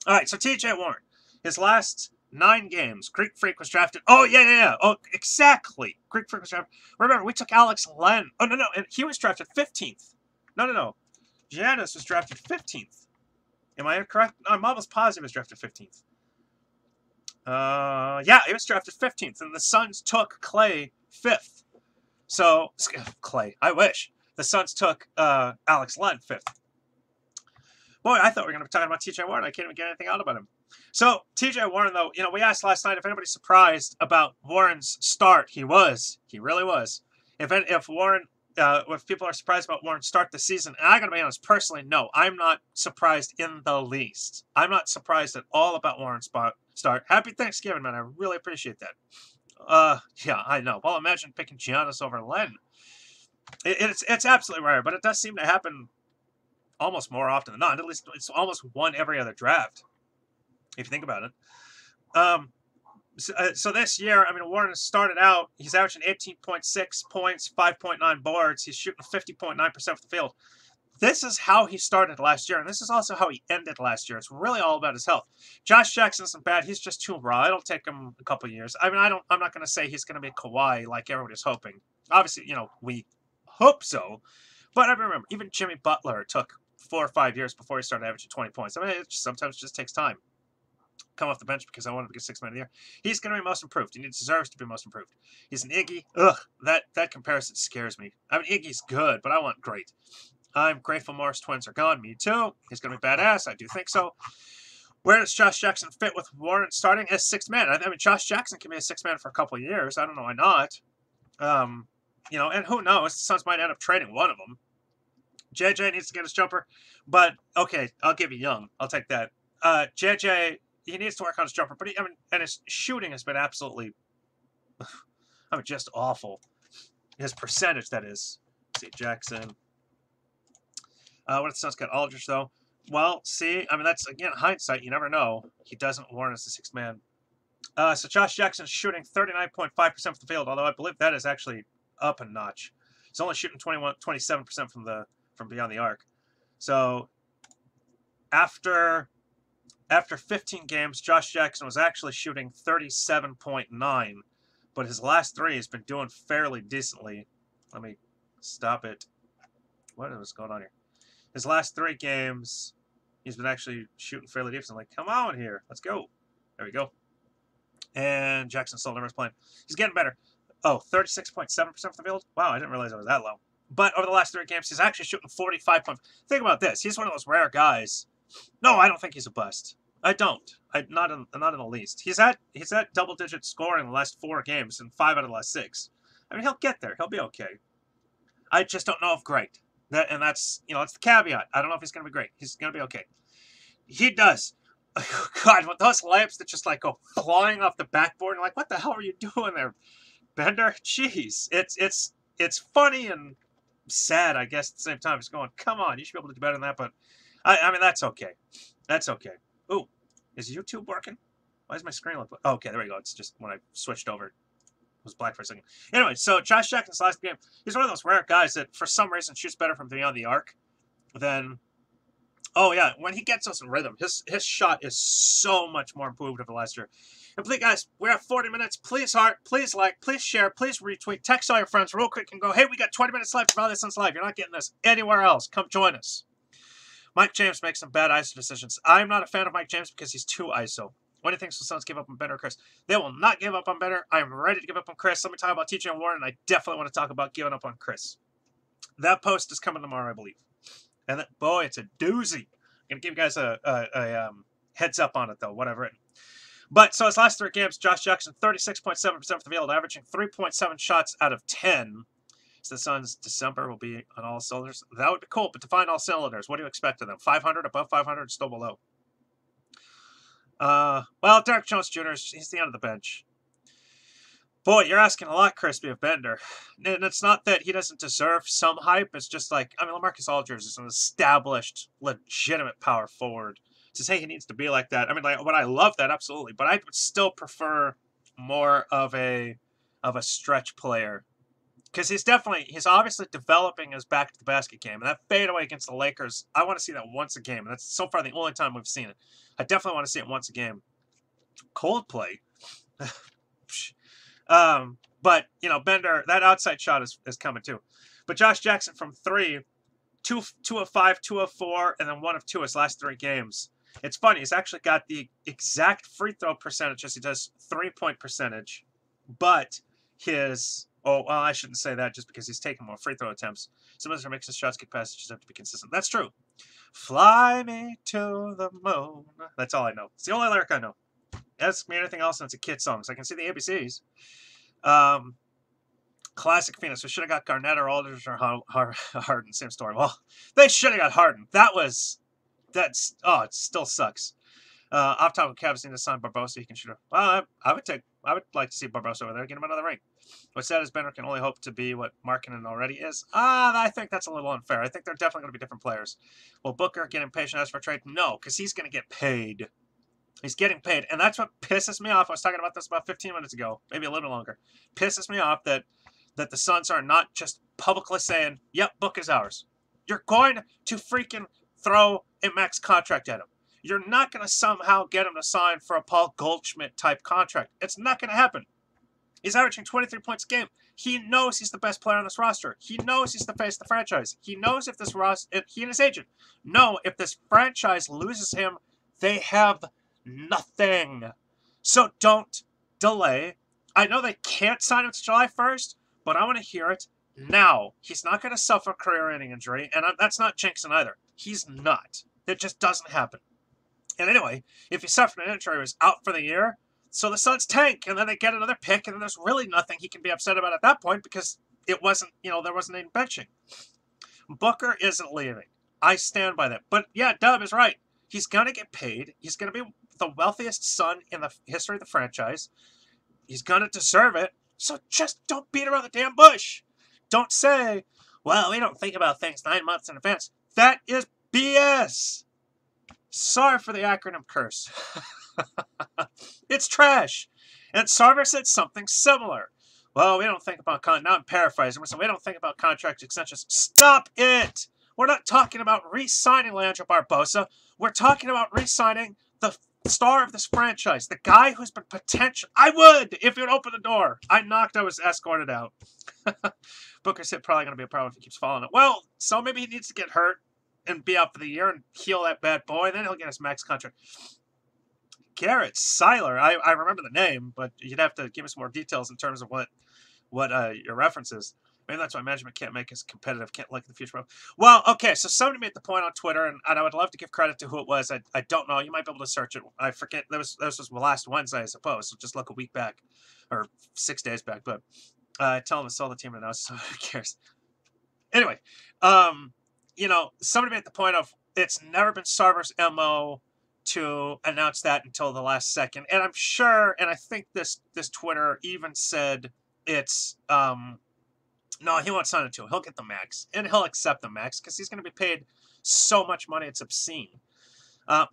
All right, so T.J. Warren, his last 9 games. Greek Freak was drafted. Oh, yeah. Oh, exactly. Greek Freak was drafted. Remember, we took Alex Len. Oh, no, and he was drafted 15th. No. Giannis was drafted 15th. Am I incorrect? No, I'm almost positive he was drafted 15th. Yeah, he was drafted 15th, and the Suns took Klay 5th. So, Klay, I wish. The Suns took Alex Len 5th. Boy, I thought we were going to be talking about T.J. Warren. I can't even get anything out about him. So, T.J. Warren, though, you know, we asked last night if anybody's surprised about Warren's start. He was. He really was. If people are surprised about Warren's start this season, and I got to be honest, personally, no. I'm not surprised in the least. I'm not surprised at all about Warren's start. Happy Thanksgiving, man. I really appreciate that. Yeah, I know. Well, imagine picking Giannis over Len. It's absolutely rare, but it does seem to happen almost more often than not. At least it's almost one every other draft, if you think about it. So this year, I mean, Warren has started out, he's averaging 18.6 points, 5.9 boards. He's shooting 50.9% of the field. This is how he started last year, and this is also how he ended last year. It's really all about his health. Josh Jackson isn't bad. He's just too raw. It'll take him a couple of years. I mean, I'm not going to say he's going to be Kawhi like everybody's hoping. Obviously, you know, we hope so. But I remember, even Jimmy Butler took 4 or 5 years before he started averaging 20 points. I mean, sometimes it just takes time. Come off the bench because I want him to get 6 man of the year. He's going to be most improved. He deserves to be most improved. He's an Iggy. Ugh, that comparison scares me. I mean, Iggy's good, but I want great. I'm grateful Morris twins are gone. Me too. He's going to be badass. I do think so. Where does Josh Jackson fit with Warren starting as 6th man? I mean, Josh Jackson can be a 6th man for a couple of years. I don't know why not. You know, and who knows? The Suns might end up trading one of them. JJ needs to get his jumper. But, okay, I'll give you Young. I'll take that. JJ, he needs to work on his jumper. But, and his shooting has been absolutely, just awful. His percentage, that is. Let's see, Jackson. What if the Suns got Aldridge, though? Well, see, I mean, that's, again, hindsight. You never know. He doesn't warrant as the 6th man. So Josh Jackson's shooting 39.5% from the field, although I believe that is actually up a notch. He's only shooting 27% from beyond the arc. So after 15 games, Josh Jackson was actually shooting 37.9, but his last 3 has been doing fairly decently. Let me stop it. What is going on here? His last 3 games, he's been actually shooting fairly decent. Like, come on here. Let's go. There we go. And Jackson Sullivan is playing. He's getting better. Oh, 36.7% from the field? Wow, I didn't realize it was that low. But over the last 3 games, he's actually shooting 45 points. Think about this. He's one of those rare guys. No, I don't think he's a bust. I don't. Not in the least. He's at double-digit scoring in the last 4 games and 5 out of the last 6. I mean, he'll get there. He'll be okay. I just don't know if great. That's that's the caveat. I don't know if he's going to be great. He's going to be okay. He does. God, with those layups that just like go flying off the backboard, and like, what the hell are you doing there, Bender? Jeez, it's funny and sad, I guess, at the same time. It's going, come on, you should be able to do better than that. But I mean, that's okay. That's okay. Ooh, is YouTube working? Why is my screen look? Oh, okay, there we go. It's just when I switched over, it was black for a second. Anyway, so Josh Jackson's last game, he's one of those rare guys that for some reason shoots better from beyond the arc than. Oh, yeah, when he gets us in rhythm, his shot is so much more improved over the last year. And please, guys, we're at 40 minutes. Please heart, please like, please share, please retweet, text all your friends real quick and go, hey, we got 20 minutes left of Valley Suns Live. You're not getting this anywhere else. Come join us. Mike James makes some bad ISO decisions. I'm not a fan of Mike James because he's too ISO. What do you think the Suns give up on Bender or Chris? They will not give up on Bender. I am ready to give up on Chris. Let me talk about T.J. and Warren, and I definitely want to talk about giving up on Chris. That post is coming tomorrow, I believe. And that, boy, it's a doozy. I'm going to give you guys a heads up on it, though, whatever. But, so his last 3 games, Josh Jackson, 36.7% from the field, averaging 3.7 shots out of 10. So the Suns' December will be on all cylinders. That would be cool, but to find all cylinders, what do you expect of them? 500, above 500, still below? Well, Derek Jones Jr., he's the end of the bench. Boy, you're asking a lot, Crispy, of Bender. And it's not that he doesn't deserve some hype. It's just like, I mean, LaMarcus Aldridge is an established, legitimate power forward. To say he needs to be like that, I mean, like, would I love that? Absolutely. But I would still prefer more of a stretch player. Because he's obviously developing his back-to-the-basket game. And that fadeaway against the Lakers, I want to see that once a game. And that's so far the only time we've seen it. I definitely want to see it once a game. Coldplay. But, Bender, that outside shot is coming too. But Josh Jackson from 3, 2 of 5, 2 of 4, and then 1 of 2 his last 3 games. It's funny. He's actually got the exact free throw percentage as he does 3-point percentage. But his... Oh, well, I shouldn't say that just because he's taking more free throw attempts. Sometimes he makes his shots get past, just have to be consistent. That's true. Fly me to the moon. That's all I know. It's the only lyric I know. Ask me anything else, and it's a kid song, so I can see the ABCs. Classic Phoenix. We should have got Garnett or Aldridge or Harden. Same story. Well, they should have got Harden. It still sucks. Off topic, Cavs need to sign Barbosa. He can shoot. Well, I would like to see Barbosa over there. Get him another ring. What's sad is Bender can only hope to be what Markkanen already is. I think that's a little unfair. I think they're definitely going to be different players. Will Booker get impatient as for trade? No, because he's going to get paid. He's getting paid, and that's what pisses me off. I was talking about this about 15 minutes ago, maybe a little longer. Pisses me off that the Suns are not just publicly saying, yep, Book is ours. You're going to freaking throw a max contract at him. You're not going to somehow get him to sign for a Paul Goldschmidt-type contract. It's not going to happen. He's averaging 23 points a game. He knows he's the best player on this roster. He knows he's the face of the franchise. He knows if this he and his agent know if this franchise loses him, they have nothing. So don't delay. I know they can't sign him to July 1st, but I want to hear it now. He's not going to suffer a career-ending injury, and that's not jinxing either. He's not. It just doesn't happen. And anyway, if he suffered an injury, he was out for the year, so the Suns tank, and then they get another pick, and then there's really nothing he can be upset about at that point because it wasn't, there wasn't any benching. Booker isn't leaving. I stand by that. But yeah, Dub is right. He's going to get paid. He's going to be the wealthiest Sun in the history of the franchise. He's going to deserve it. So just don't beat around the damn bush. Don't say, well, we don't think about things 9 months in advance. That is BS. Sorry for the acronym curse. It's trash. And Sarver said something similar. Well, we don't think about now I'm paraphrasing. So we don't think about contract extensions. Stop it. We're not talking about re-signing Leandro Barbosa. We're talking about re-signing the star of this franchise, the guy who's been potential. I would if you'd open the door. I was escorted out. Booker's hit probably going to be a problem if he keeps following it. Well, so maybe he needs to get hurt. and be out for the year and heal that bad boy, and then he'll get his max contract. Garrett Seiler, I remember the name, but you'd have to give us more details in terms of what your reference is. Maybe that's why management can't make us competitive, can't look at the future. Well, okay, so somebody made the point on Twitter, and I would love to give credit to who it was. I don't know. You might be able to search it. I forget. This was last Wednesday, I suppose. So just look a week back, or 6 days back. But tell them to sell the team now, so who cares? Anyway, somebody made the point of it's never been Sarver's MO to announce that until the last second. And I'm sure, and I think this Twitter even said it's no, he won't sign it to him. He'll get the max, and he'll accept the max because he's going to be paid so much money it's obscene.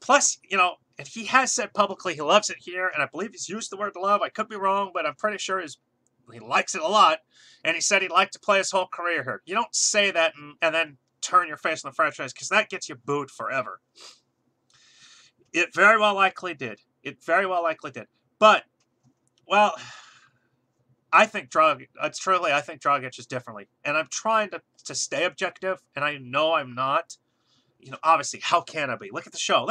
Plus, and he has said publicly he loves it here, and I believe he's used the word love. I could be wrong, but I'm pretty sure he likes it a lot, and he said he'd like to play his whole career here. You don't say that and then turn your face on the franchise because that gets you booed forever. It very well likely did. But, well, I think Dragic is differently. And I'm trying to stay objective, and I know I'm not. Obviously, how can I be? Look at the show.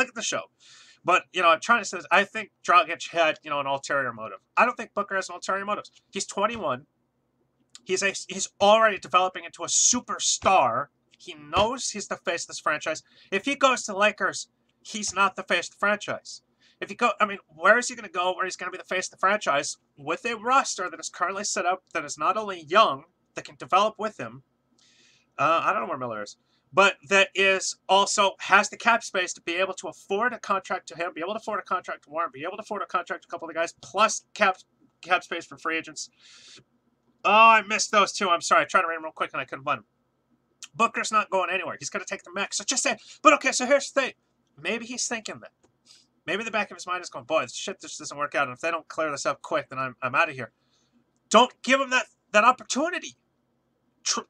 But, I'm trying to say this. I think Dragic had, an ulterior motive. I don't think Booker has an ulterior motive. He's 21. He's already developing into a superstar. He knows he's the face of this franchise. If he goes to the Lakers, he's not the face of the franchise. Where is he going to go where he's going to be the face of the franchise with a roster that is currently set up that is not only young, that can develop with him. I don't know where Miller is, but that is also has the cap space to be able to afford a contract to him, be able to afford a contract to Warren, be able to afford a contract to a couple of the guys, plus cap space for free agents. Oh, I missed those two. I'm sorry. I tried to read them real quick and I couldn't find them. Booker's not going anywhere. He's going to take the max. So just say, but okay, so here's the thing. Maybe he's thinking that. Maybe the back of his mind is going, boy, this shit just doesn't work out. And if they don't clear this up quick, then I'm out of here. Don't give him that opportunity.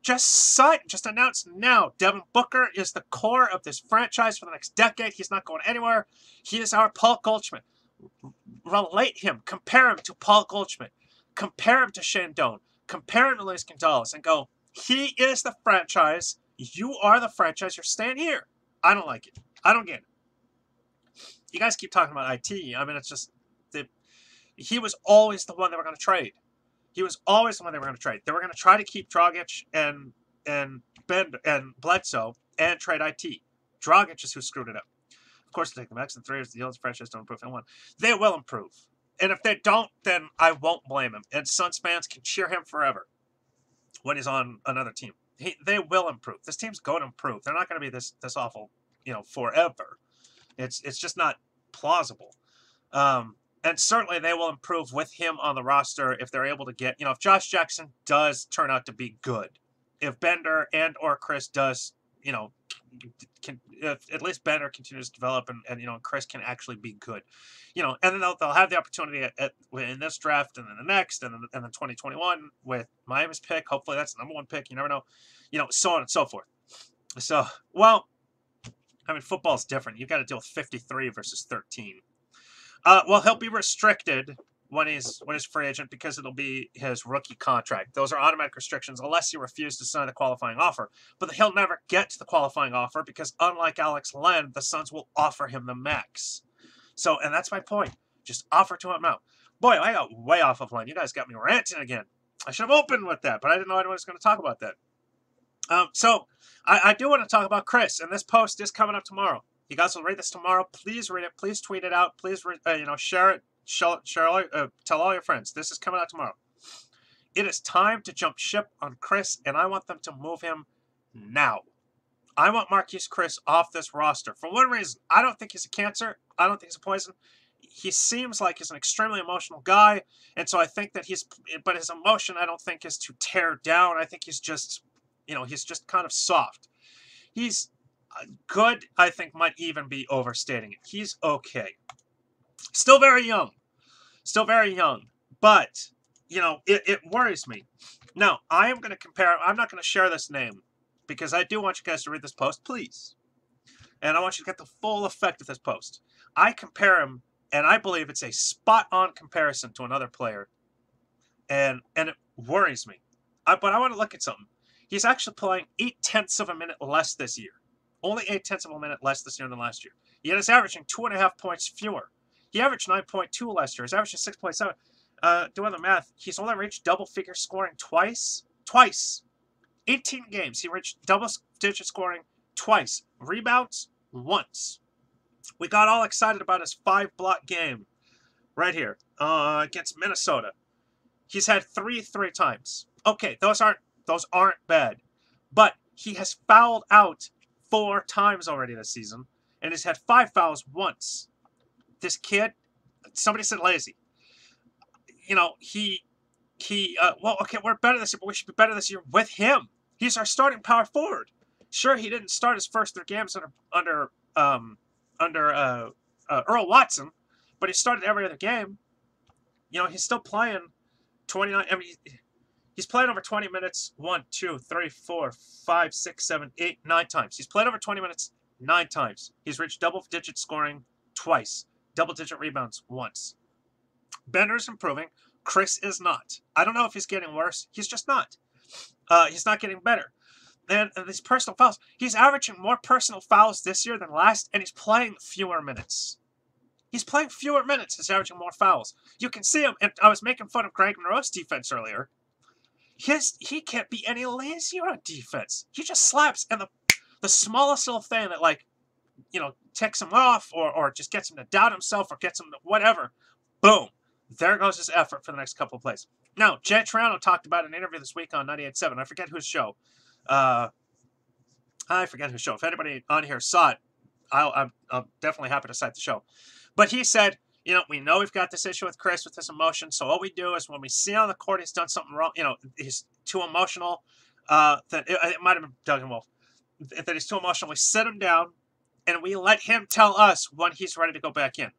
Just announce now. Devin Booker is the core of this franchise for the next decade. He's not going anywhere. He is our Paul Goldschmidt. Relate him. Compare him to Paul Goldschmidt. Compare him to Shane Doan. Compare him to Luis Gonzalez and go, he is the franchise. You are the franchise. You're staying here. I don't like it. I don't get it. You guys keep talking about IT. It's just he was always the one they were going to trade. They were going to try to keep Dragic and Ben and Bledsoe and trade IT. Dragic is who screwed it up. Of course, they take the max and 3 years. The franchise don't improve. They will improve. And if they don't, then I won't blame him. And Suns fans can cheer him forever when he's on another team. They will improve. This team's going to improve. They're not going to be this awful, forever. It's just not plausible. And certainly they will improve with him on the roster if they're able to get, if Josh Jackson does turn out to be good. If Bender and or Chris does, if at least Bender continues to develop and Chris can actually be good. And then they'll have the opportunity in this draft and then the next and then 2021 with Miami's pick. Hopefully that's the number 1 pick. You never know. So on and so forth. So, well, football's different. You've got to deal with 53 versus 13. Well, he'll be restricted when he's free agent because it'll be his rookie contract. Those are automatic restrictions unless you refuse to sign the qualifying offer. But he'll never get to the qualifying offer because unlike Alex Len, the Suns will offer him the max. So, and that's my point. Just offer to him now. Boy, I got way off of line. You guys got me ranting again. I should have opened with that, but I didn't know anyone was going to talk about that. So I do want to talk about Chris, and this post is coming up tomorrow. You guys will read this tomorrow. Please read it. Please tweet it out. Please, share it. Tell all your friends. This is coming out tomorrow. It is time to jump ship on Chris, and I want them to move him now. I want Marquise Chris off this roster. For one reason, I don't think he's a cancer. I don't think he's a poison. He seems like he's an extremely emotional guy, and so I think that but his emotion I don't think is to tear down. I think he's just, he's just kind of soft. He's good, I think, might even be overstating it. He's okay. Still very young, but, it worries me. Now, I am going to compare, I'm not going to share this name, because I do want you guys to read this post, please. And I want you to get the full effect of this post. I compare him, and I believe it's a spot-on comparison to another player, and it worries me. But I want to look at something. He's actually playing 0.8 of a minute less this year. Only 0.8 of a minute less this year than last year. Yet is averaging 2.5 points fewer. He averaged 9.2 last year. He's averaging 6.7. Doing the math, he's only reached double-figure scoring twice. 18 games, he reached double-digit scoring twice. Rebounds, once. We got all excited about his 5-block game right here against Minnesota. He's had 3 times. Okay, those aren't bad. But he has fouled out 4 times already this season, and has had 5 fouls once. This kid, somebody said lazy. You know, well, okay, we're better this year, but we should be better this year with him. He's our starting power forward. Sure, he didn't start his first 3 games under Earl Watson, but he started every other game. You know, he's still playing 29. I mean, he's played over 20 minutes 1, 2, 3, 4, 5, 6, 7, 8, 9 times. He's played over 20 minutes 9 times. He's reached double-digit scoring twice. Double-digit rebounds once. Bender's improving. Chris is not. I don't know if he's getting worse. He's just not. He's not getting better. And these personal fouls. He's averaging more personal fouls this year than last, and he's playing fewer minutes. He's playing fewer minutes. He's averaging more fouls. You can see him. And I was making fun of Greg Monroe's defense earlier. He can't be any lazier on defense. He just slaps, and the smallest little thing that, like, you know, ticks him off or just gets him to doubt himself or gets him to whatever, boom, there goes his effort for the next couple of plays. Now, Jay Triano talked about an interview this week on 98.7. I forget whose show. I forget whose show. If anybody on here saw it, I'm definitely happy to cite the show. But he said, you know, we know we've got this issue with Chris with this emotion, so what we do is when we see on the court he's done something wrong, you know, he's too emotional, that it might have been Doug and Wolf, that he's too emotional, we sit him down, and we let him tell us when he's ready to go back in.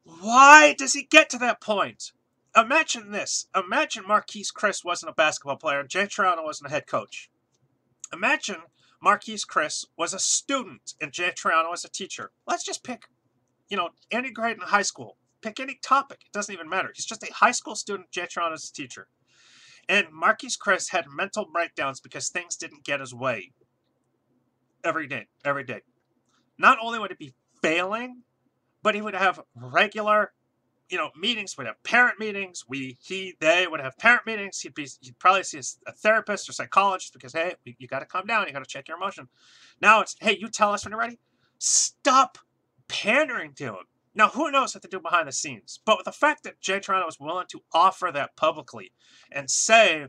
Why does he get to that point? Imagine this. Imagine Marquise Chris wasn't a basketball player and Jay Triano wasn't a head coach. Imagine Marquise Chris was a student and Jay Triano was a teacher. Let's just pick, you know, any grade in high school. Pick any topic. It doesn't even matter. He's just a high school student. Jay Triano is a teacher. And Marquise Chris had mental breakdowns because things didn't get his way. Every day. Not only would it be failing, but he would have regular, you know, meetings. We'd have parent meetings. They would have parent meetings. He'd probably see a therapist or psychologist because, hey, you got to calm down. You got to check your emotion. Now it's, hey, you tell us when you're ready. Stop pandering to him. Now, who knows what to do behind the scenes? But with the fact that Jay Triano was willing to offer that publicly and say,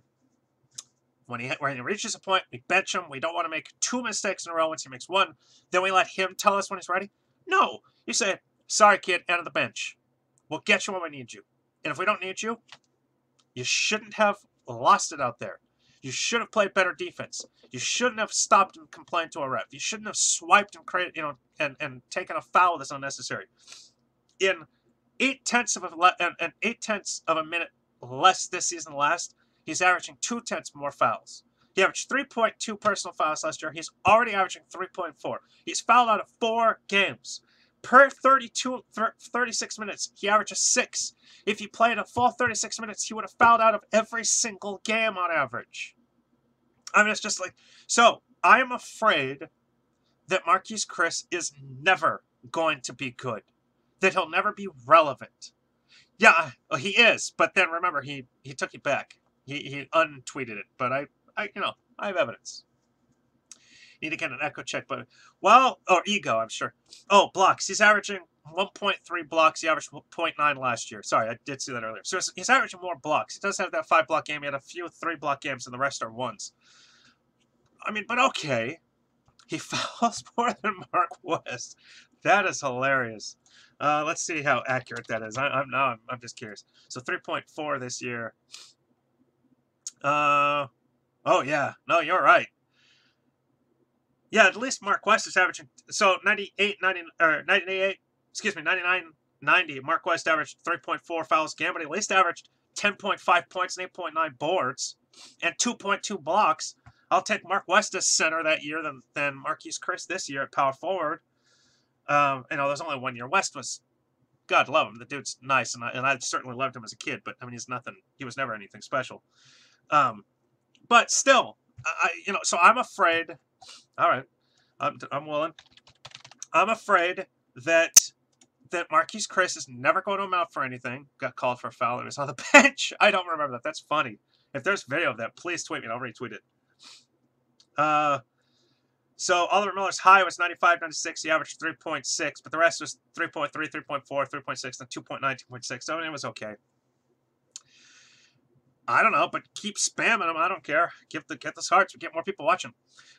when he reaches a point, we bench him. We don't want to make 2 mistakes in a row. Once he makes 1, then we let him tell us when he's ready. No, you say, sorry, kid, out of the bench. We'll get you when we need you. And if we don't need you, you shouldn't have lost it out there. You should have played better defense. You shouldn't have stopped and complained to a ref. You shouldn't have swiped and created, you know, and taken a foul that's unnecessary. In 0.8 of a minute less this season than last, he's averaging 0.2 more fouls. He averaged 3.2 personal fouls last year. He's already averaging 3.4. He's fouled out of 4 games. Per 36 minutes, he averages 6. If he played a full 36 minutes, he would have fouled out of every single game on average. I mean, it's just like, so I am afraid that Marquise Chris is never going to be good. That he'll never be relevant. Yeah, he is, but then remember, he took it back. He untweeted it, but I have evidence. Need to get an echo check, but or ego, I'm sure. Oh, blocks. He's averaging 1.3 blocks. He averaged 0.9 last year. Sorry, I did see that earlier. So he's averaging more blocks. He does have that 5-block game. He had a few 3-block games, and the rest are 1s. I mean, but okay. He fouls more than Mark West. That is hilarious. Let's see how accurate that is. I'm just curious. So 3.4 this year. Oh yeah. No, you're right. Yeah, at least Mark West is averaging, so 99, 90. Mark West averaged 3.4 fouls a game, but he at least averaged 10.5 points and 8.9 boards and 2.2 blocks. I'll take Mark West as center that year than Marquise Chris this year at power forward. There's only 1 year. West was, God love him, the dude's nice, and I certainly loved him as a kid, but I mean, he was never anything special. But still, so I'm afraid All right. I'm willing. I'm afraid that Marquise Chris is never going to amount for anything. Got called for a foul and was on the bench. I don't remember that. That's funny. If there's video of that, please tweet me and I'll retweet it. So Oliver Miller's high was 95, 96. He averaged 3.6, but the rest was 3.3, 3.4, 3.6, and 2.9, 2.6. So it was okay. I don't know, but keep spamming them. I don't care. Get those hearts. We get more people watching.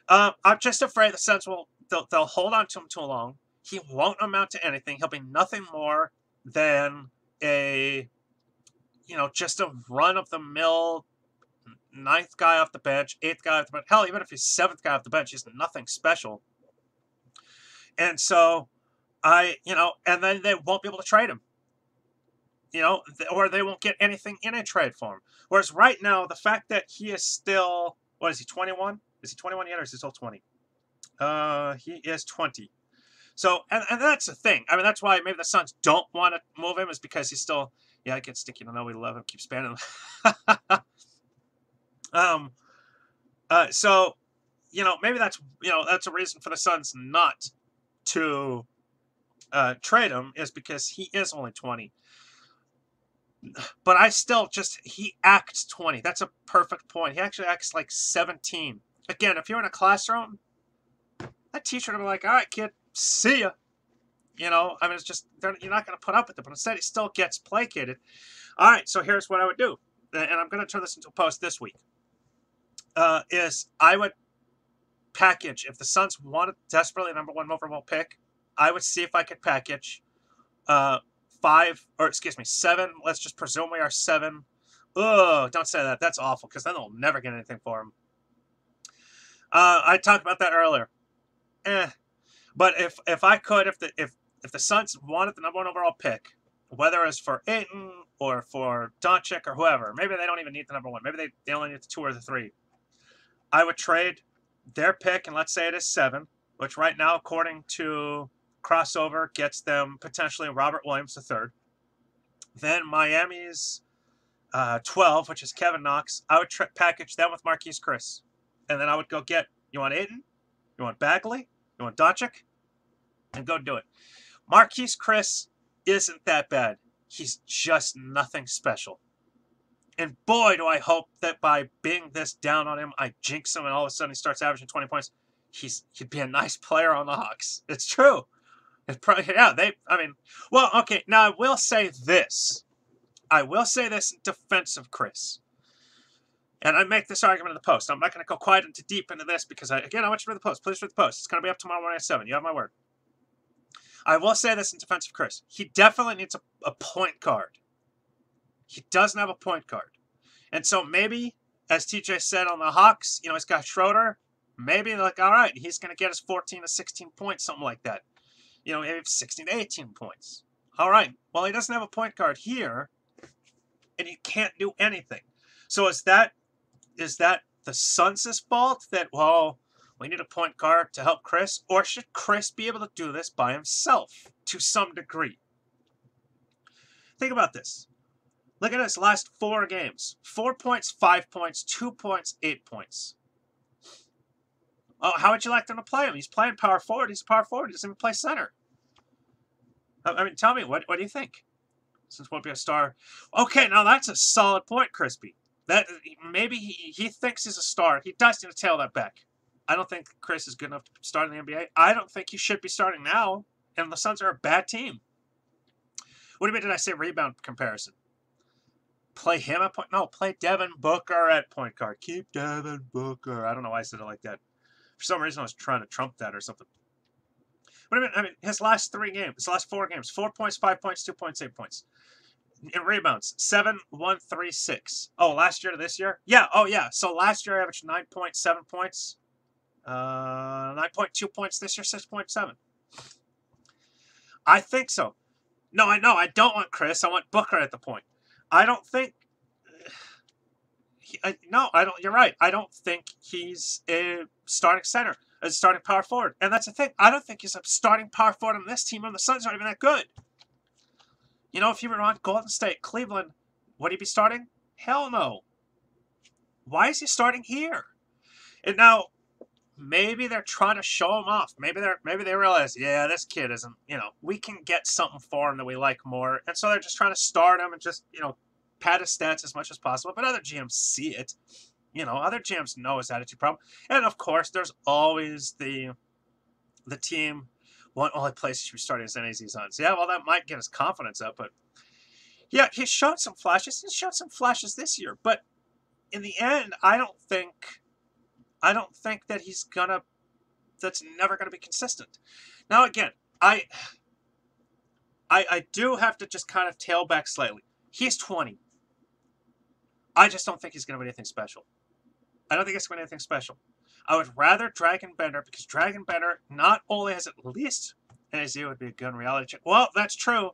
I'm just afraid the Suns they'll hold on to him too long. He won't amount to anything. He'll be nothing more than just a run-of-the-mill 9th guy off the bench, 8th guy off the bench. Hell, even if he's 7th guy off the bench, he's nothing special. And so, and then they won't be able to trade him. Or they won't get anything in a trade for him. Whereas right now, the fact that he is still, what is he, 21? Is he 21 yet, or is he still 20? He is 20. So, and that's the thing. I mean, that's why maybe the Suns don't want to move him, is because he's still, it gets sticky. I know we love him. Keep spanning him. So, maybe that's a reason for the Suns not to trade him, is because he is only 20. But I still he acts 20. That's a perfect point. He actually acts like 17. Again, if you're in a classroom, that teacher would be like, all right, kid, see ya. It's just, you're not going to put up with it. But instead, he still gets placated. All right, so here's what I would do. And I'm going to turn this into a post this week. Is I would package, if the Suns wanted desperately a number 1 overall pick, I would see if I could package 7. Let's just presume we are 7. Oh, don't say that. That's awful, because then they'll never get anything for him. I talked about that earlier. But if I could, if the Suns wanted the number 1 overall pick, whether it's for Ayton or for Doncic or whoever, maybe they don't even need the number 1. Maybe they only need the 2 or the 3. I would trade their pick, and let's say it is 7, which right now, according to Crossover, gets them potentially Robert Williams III. Then Miami's 12, which is Kevin Knox. I would package them with Marquise Chris. And then I would go get, you want Ayton? You want Bagley? You want Doncic? And go do it. Marquise Chris isn't that bad. He's just nothing special. And boy, do I hope that by being this down on him, I jinx him and all of a sudden he starts averaging 20 points. He'd be a nice player on the Hawks. It's true. It's probably, well, okay, now I will say this. In defense of Chris. And I make this argument in the post. I'm not going to go quite deep into this because, I want you to read the post. Please read the post. It's going to be up tomorrow morning at 7. You have my word. I will say this in defense of Chris. He definitely needs a point guard. He doesn't have a point guard. And so maybe, as TJ said on the Hawks, he's got Schroeder. Maybe all right, he's going to get us 14 to 16 points, something like that. Maybe 16 to 18 points. All right. Well, he doesn't have a point guard here, and he can't do anything. So is that the Suns' fault that, we need a point guard to help Chris? Or should Chris be able to do this by himself to some degree? Think about this. Look at his last 4 games. 4 points, 5 points, 2 points, 8 points. Oh, how would you like them to play him? He's playing power forward. He's a power forward. He doesn't even play center. Tell me, what do you think? Since won't be a star. Okay, now that's a solid point, Crispy. That maybe he thinks he's a star. He does need to tail that back. I don't think Chris is good enough to start in the NBA. I don't think he should be starting now. And the Suns are a bad team. What do you mean? Did I say rebound comparison? Play him at point? No, play Devin Booker at point guard. Keep Devin Booker. I don't know why I said it like that. For some reason, I was trying to trump that or something. What do you mean? His last 4 games, 4 points, 5 points, 2 points, 8 points. In rebounds, 7, 1, 3, 6. Oh, last year to this year? Yeah. Oh, yeah. So last year I averaged 9.7 points. 9.2 points this year, 6.7. I think so. No, I know. I don't want Chris. I want Booker at the point. I don't think. No, I don't. You're right. I don't think he's a starting center, a starting power forward. And that's the thing. I don't think he's a starting power forward on this team, and the Suns aren't even that good. If you were on Golden State, Cleveland, would he be starting? Hell no. Why is he starting here? And now, maybe they're trying to show him off. Maybe they realize, yeah, this kid isn't, we can get something for him that we like more. And so they're just trying to start him and just, pad his stats as much as possible. But other GMs see it. Other GMs know his attitude problem. And of course, there's always the team, one only place he should be starting his NAZ on. So yeah, well, that might get his confidence up, but yeah, he showed some flashes. He showed some flashes this year, but in the end, I don't think that that's never gonna be consistent. Now again, I do have to just kind of tail back slightly. He's 20. I just don't think he's gonna be anything special. I don't think it's going to be anything special. I would rather Dragon Bender, because Dragon Bender not only has at least NAZ would be a good reality check. Well, that's true.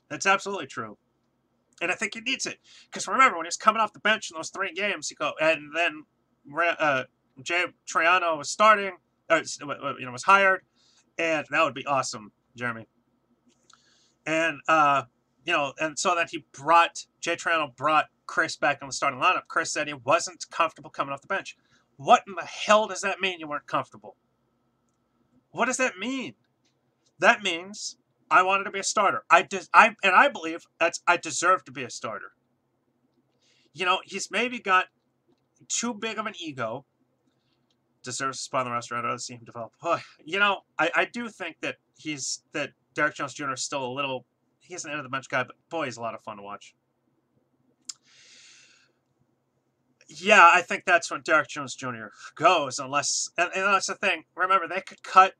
That's absolutely true. And I think he needs it. Because remember, when he was coming off the bench in those 3 games, and then Jay Triano was starting, was hired, and that would be awesome, Jeremy. And and so then Jay Triano brought Chris back in the starting lineup. Chris said he wasn't comfortable coming off the bench. What in the hell does that mean, you weren't comfortable? What does that mean? That means I wanted to be a starter. I believe I deserve to be a starter. He's maybe got too big of an ego. Deserves a spot on the roster. I'd rather see him develop. I do think that Derek Jones Jr. is still a little. He's an end of the bench guy, but boy, he's a lot of fun to watch. Yeah, I think that's when Derek Jones Jr. goes, unless, and that's the thing. Remember, they could cut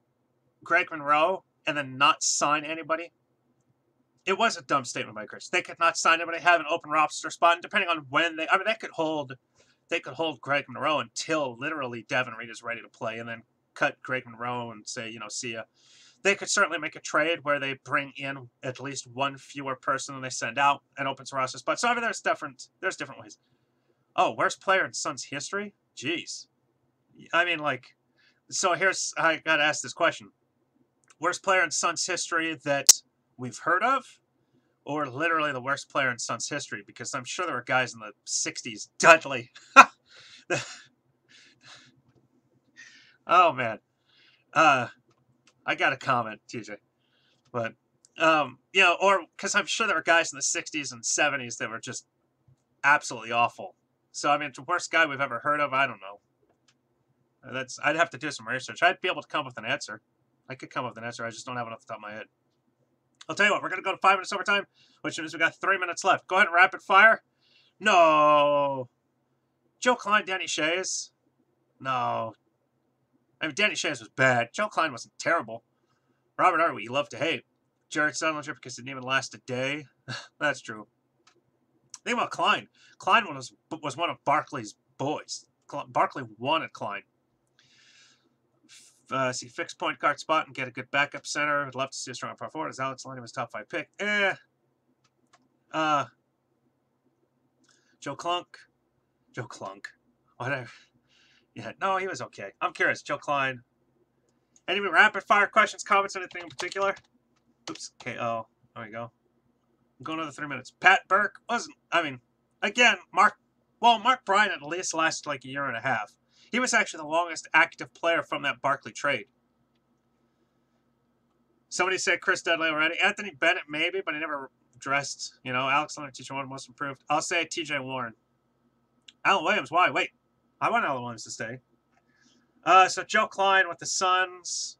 Greg Monroe and then not sign anybody. It was a dumb statement by Chris. They could not sign anybody, have an open roster spot, and depending on when they could hold Greg Monroe until literally Devin Reed is ready to play, and then cut Greg Monroe and say, see ya. They could certainly make a trade where they bring in at least one fewer person than they send out and opens a roster spot. So there's different ways. Oh, worst player in Suns history? Jeez. So I got to ask this question. Worst player in Suns history that we've heard of? Or literally the worst player in Suns history? Because I'm sure there were guys in the 60s. Dudley. Oh, man. I got a comment, TJ. But, or because I'm sure there were guys in the 60s and 70s that were just absolutely awful. So, the worst guy we've ever heard of, I don't know. I'd have to do some research. I'd be able to come up with an answer. I could come up with an answer. I just don't have it off the top of my head. I'll tell you what, we're going to go to 5 minutes overtime, which means we got 3 minutes left. Go ahead and rapid fire. No. Joe Klein, Danny Shays. No. Danny Shays was bad. Joe Klein wasn't terrible. Robert Arwey, you love to hate. Jared Sutherland because it didn't even last a day. That's true. Think about Klein. Klein was one of Barkley's boys. Barkley wanted Klein. See, fixed point guard spot and get a good backup center. I'd love to see a strong power forward. Is Alex Lenny was top 5 pick? Joe Klunk. Whatever. Yeah, no, he was okay. I'm curious. Joe Klein. Any rapid fire questions, comments, anything in particular? Oops. Okay. Oh, there we go. I'm going another 3 minutes. Pat Burke wasn't. Again, Mark Bryant at least lasted like a year and a half. He was actually the longest active player from that Barkley trade. Somebody said Chris Dudley already. Anthony Bennett maybe, but he never dressed. Alex Leonard, TJ Warren, most improved. I'll say TJ Warren. Alan Williams, why? Wait. I want Alan Williams to stay. So Joe Klein with the Suns.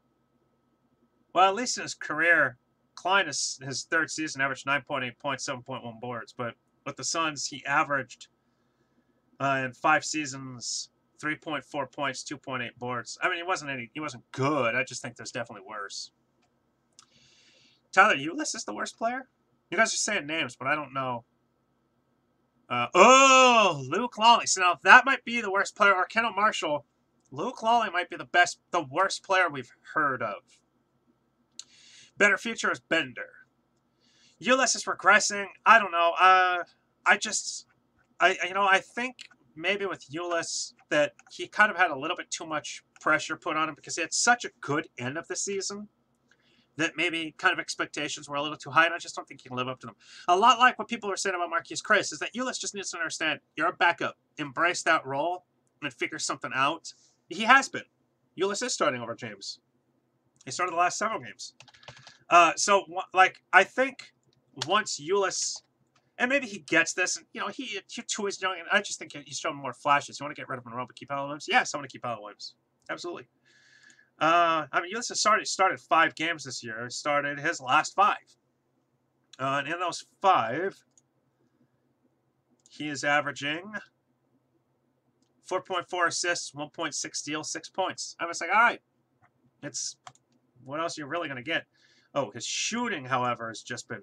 Well, at least in his career, Klein is his 3rd season averaged 9.8 points, 7.1 boards. But with the Suns, he averaged in 5 seasons 3.4 points, 2.8 boards. He wasn't good. I just think there's definitely worse. Tyler Ulis is the worst player? You guys are saying names, but I don't know. Luke Lawley. So now that might be the worst player. Or Kendall Marshall. Luke Lawley might be the worst player we've heard of. Better future is Bender. Ulis is regressing. I don't know. I think maybe with Ulis that he kind of had a little bit too much pressure put on him because he had such a good end of the season that maybe kind of expectations were a little too high, and I just don't think he can live up to them. A lot like what people are saying about Marquise Chriss is that Ulis just needs to understand you're a backup. Embrace that role and figure something out. He has been. Ulis is starting over James. He started the last several games. So, like, I think once Ulis, and maybe he gets this, and, you know, he too is young, and I just think he's showing more flashes. You want to get rid of Monroe but keep Alan Williams? Yes, I want to keep Alan Williams. Absolutely. I mean, Ulis has started 5 games this year. He started his last 5. And in those 5, he is averaging 4.4 assists, 1.6 steals, 6 points. I was like, all right, it's what else are you really going to get? Oh, his shooting, however, has just been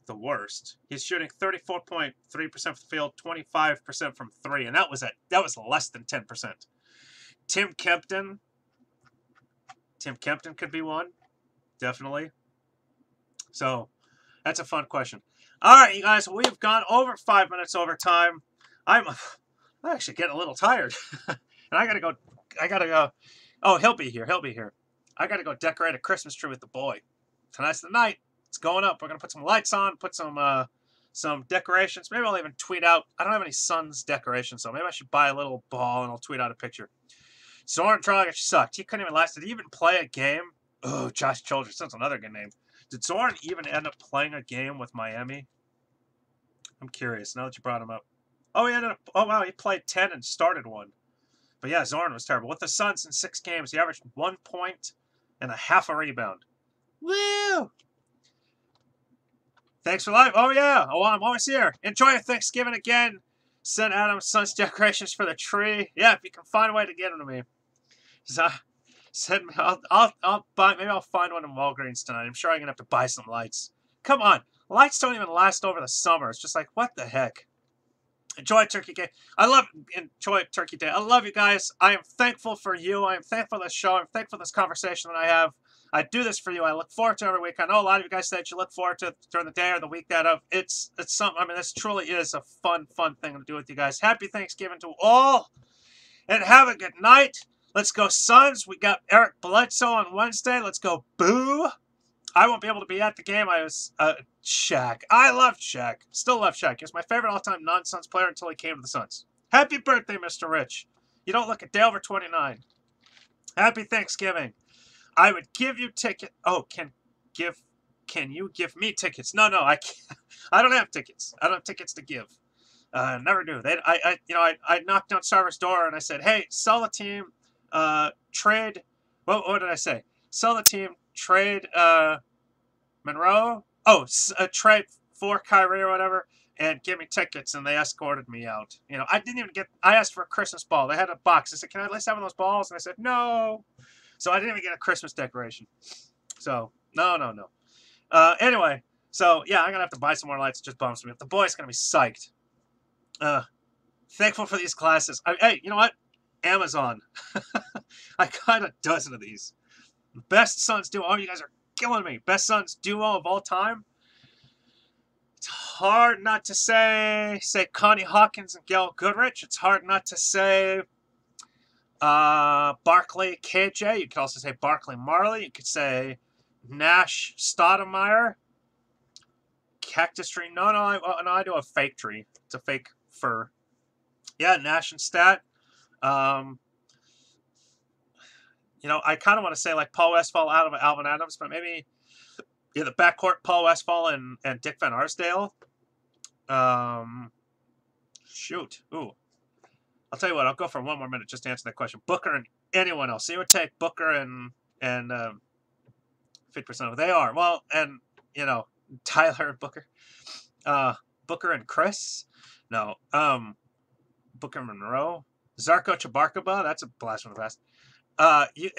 the worst. He's shooting 34.3% from the field, 25% from 3, and that was less than 10%. Tim Kempton could be one, definitely. So that's a fun question. All right, you guys, we've gone over 5 minutes over time. I'm actually getting a little tired, and I gotta go. Oh, he'll be here. I gotta go decorate a Christmas tree with the boy. Tonight's the night. It's going up. We're gonna put some lights on, put some decorations. Maybe I'll even tweet out. I don't have any Suns decorations, so maybe I should buy a little ball and I'll tweet out a picture. Zoran Dragic sucked. He couldn't even last. Did he even play a game? Oh, Josh Childress. That's another good name. Did Zoran even end up playing a game with Miami? I'm curious now that you brought him up. Oh, he ended up. Oh, wow. He played 10 and started 1. But yeah, Zoran was terrible. With the Suns in 6 games, he averaged 1 point and a half a rebound. Woo! Thanks for live. Oh, yeah. Oh, I'm always here. Enjoy your Thanksgiving again. Send Adam Suns decorations for the tree. Yeah, if you can find a way to get them to me. So, send me. I'll buy. Maybe I'll find one in Walgreens tonight. I'm sure I'm gonna have to buy some lights. Come on, lights don't even last over the summer. It's just like, what the heck? Enjoy Turkey Day. Enjoy Turkey Day. I love you guys. I am thankful for you. I am thankful for this show. I'm thankful for this conversation that I have. I do this for you. I look forward to every week. I know a lot of you guys said you look forward to it during the day or the week that of. It's something. I mean, this truly is a fun thing to do with you guys. Happy Thanksgiving to all, and have a good night. Let's go Suns. We got Eric Bledsoe on Wednesday. Let's go Boo. I won't be able to be at the game. I was Shaq. I loved Shaq. Still love Shaq. He was my favorite all-time non-Suns player until he came to the Suns. Happy birthday, Mr. Rich. You don't look a day over 29. Happy Thanksgiving. I would give you tickets. Oh, can you give me tickets? No, I can't. I don't have tickets. I don't have tickets to give. Never do. I knocked on Sarver's door and I said, "Hey, sell the team, trade." What did I say? Sell the team, trade Monroe. Oh, trade for Kyrie or whatever, and give me tickets. And they escorted me out. You know, I didn't even get. I asked for a Christmas ball. They had a box. I said, "Can I at least have one of those balls?" And I said, "No." So I didn't even get a Christmas decoration. So no. Anyway, so yeah, I'm gonna have to buy some more lights. It just bums me up. The boy's gonna be psyched. Thankful for these classes. Hey, you know what? Amazon. I got a dozen of these. Best Suns duo. Oh, you guys are killing me. Best Suns duo of all time. It's hard not to say Connie Hawkins and Gail Goodrich. It's hard not to say Barkley KJ. You could also say Barkley Marley. You could say Nash Stoudemire. Cactus tree. No, I do a fake tree. It's a fake fir. Yeah, Nash and Stat. You know, I kind of want to say like Paul Westphal out of Alvin Adams, but maybe the backcourt Paul Westphal and Dick Van Arsdale. Shoot. Ooh. I'll tell you what, I'll go for one more minute just to answer that question. Booker and anyone else. So you would take Booker and 50% of they are. Well, and you know, Tyler and Booker. Booker and Chris. No. Booker and Monroe. Zarko Chabarkaba. That's a blast from the past.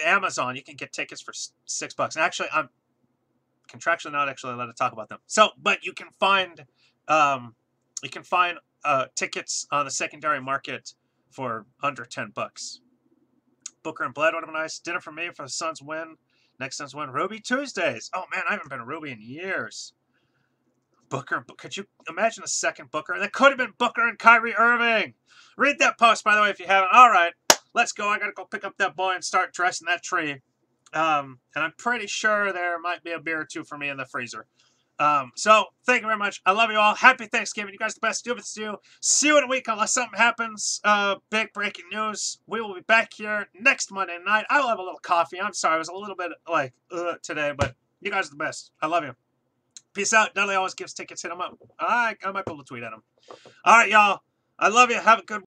Amazon, you can get tickets for $6. Actually, I'm contractually not actually allowed to talk about them. So, but you can find tickets on the secondary market for under $10. Booker and Bled would have been nice. Dinner for me for the Suns win. Next Suns win. Ruby Tuesdays. Oh man, I haven't been a Ruby in years. Booker, could you imagine a second Booker? That could have been Booker and Kyrie Irving. Read that post, by the way, if you haven't. All right, let's go. I got to go pick up that boy and start dressing that tree. And I'm pretty sure there might be a beer or two for me in the freezer. So thank you very much. I love you all. Happy Thanksgiving. You guys are the best. Do what to do. See you in a week unless something happens. Big breaking news. We will be back here next Monday night. I will have a little coffee. I'm sorry. I was a little bit like today, but you guys are the best. I love you. Peace out. Dudley always gives tickets. Hit him up. I might be able to tweet at him. All right, y'all. I love you. Have a good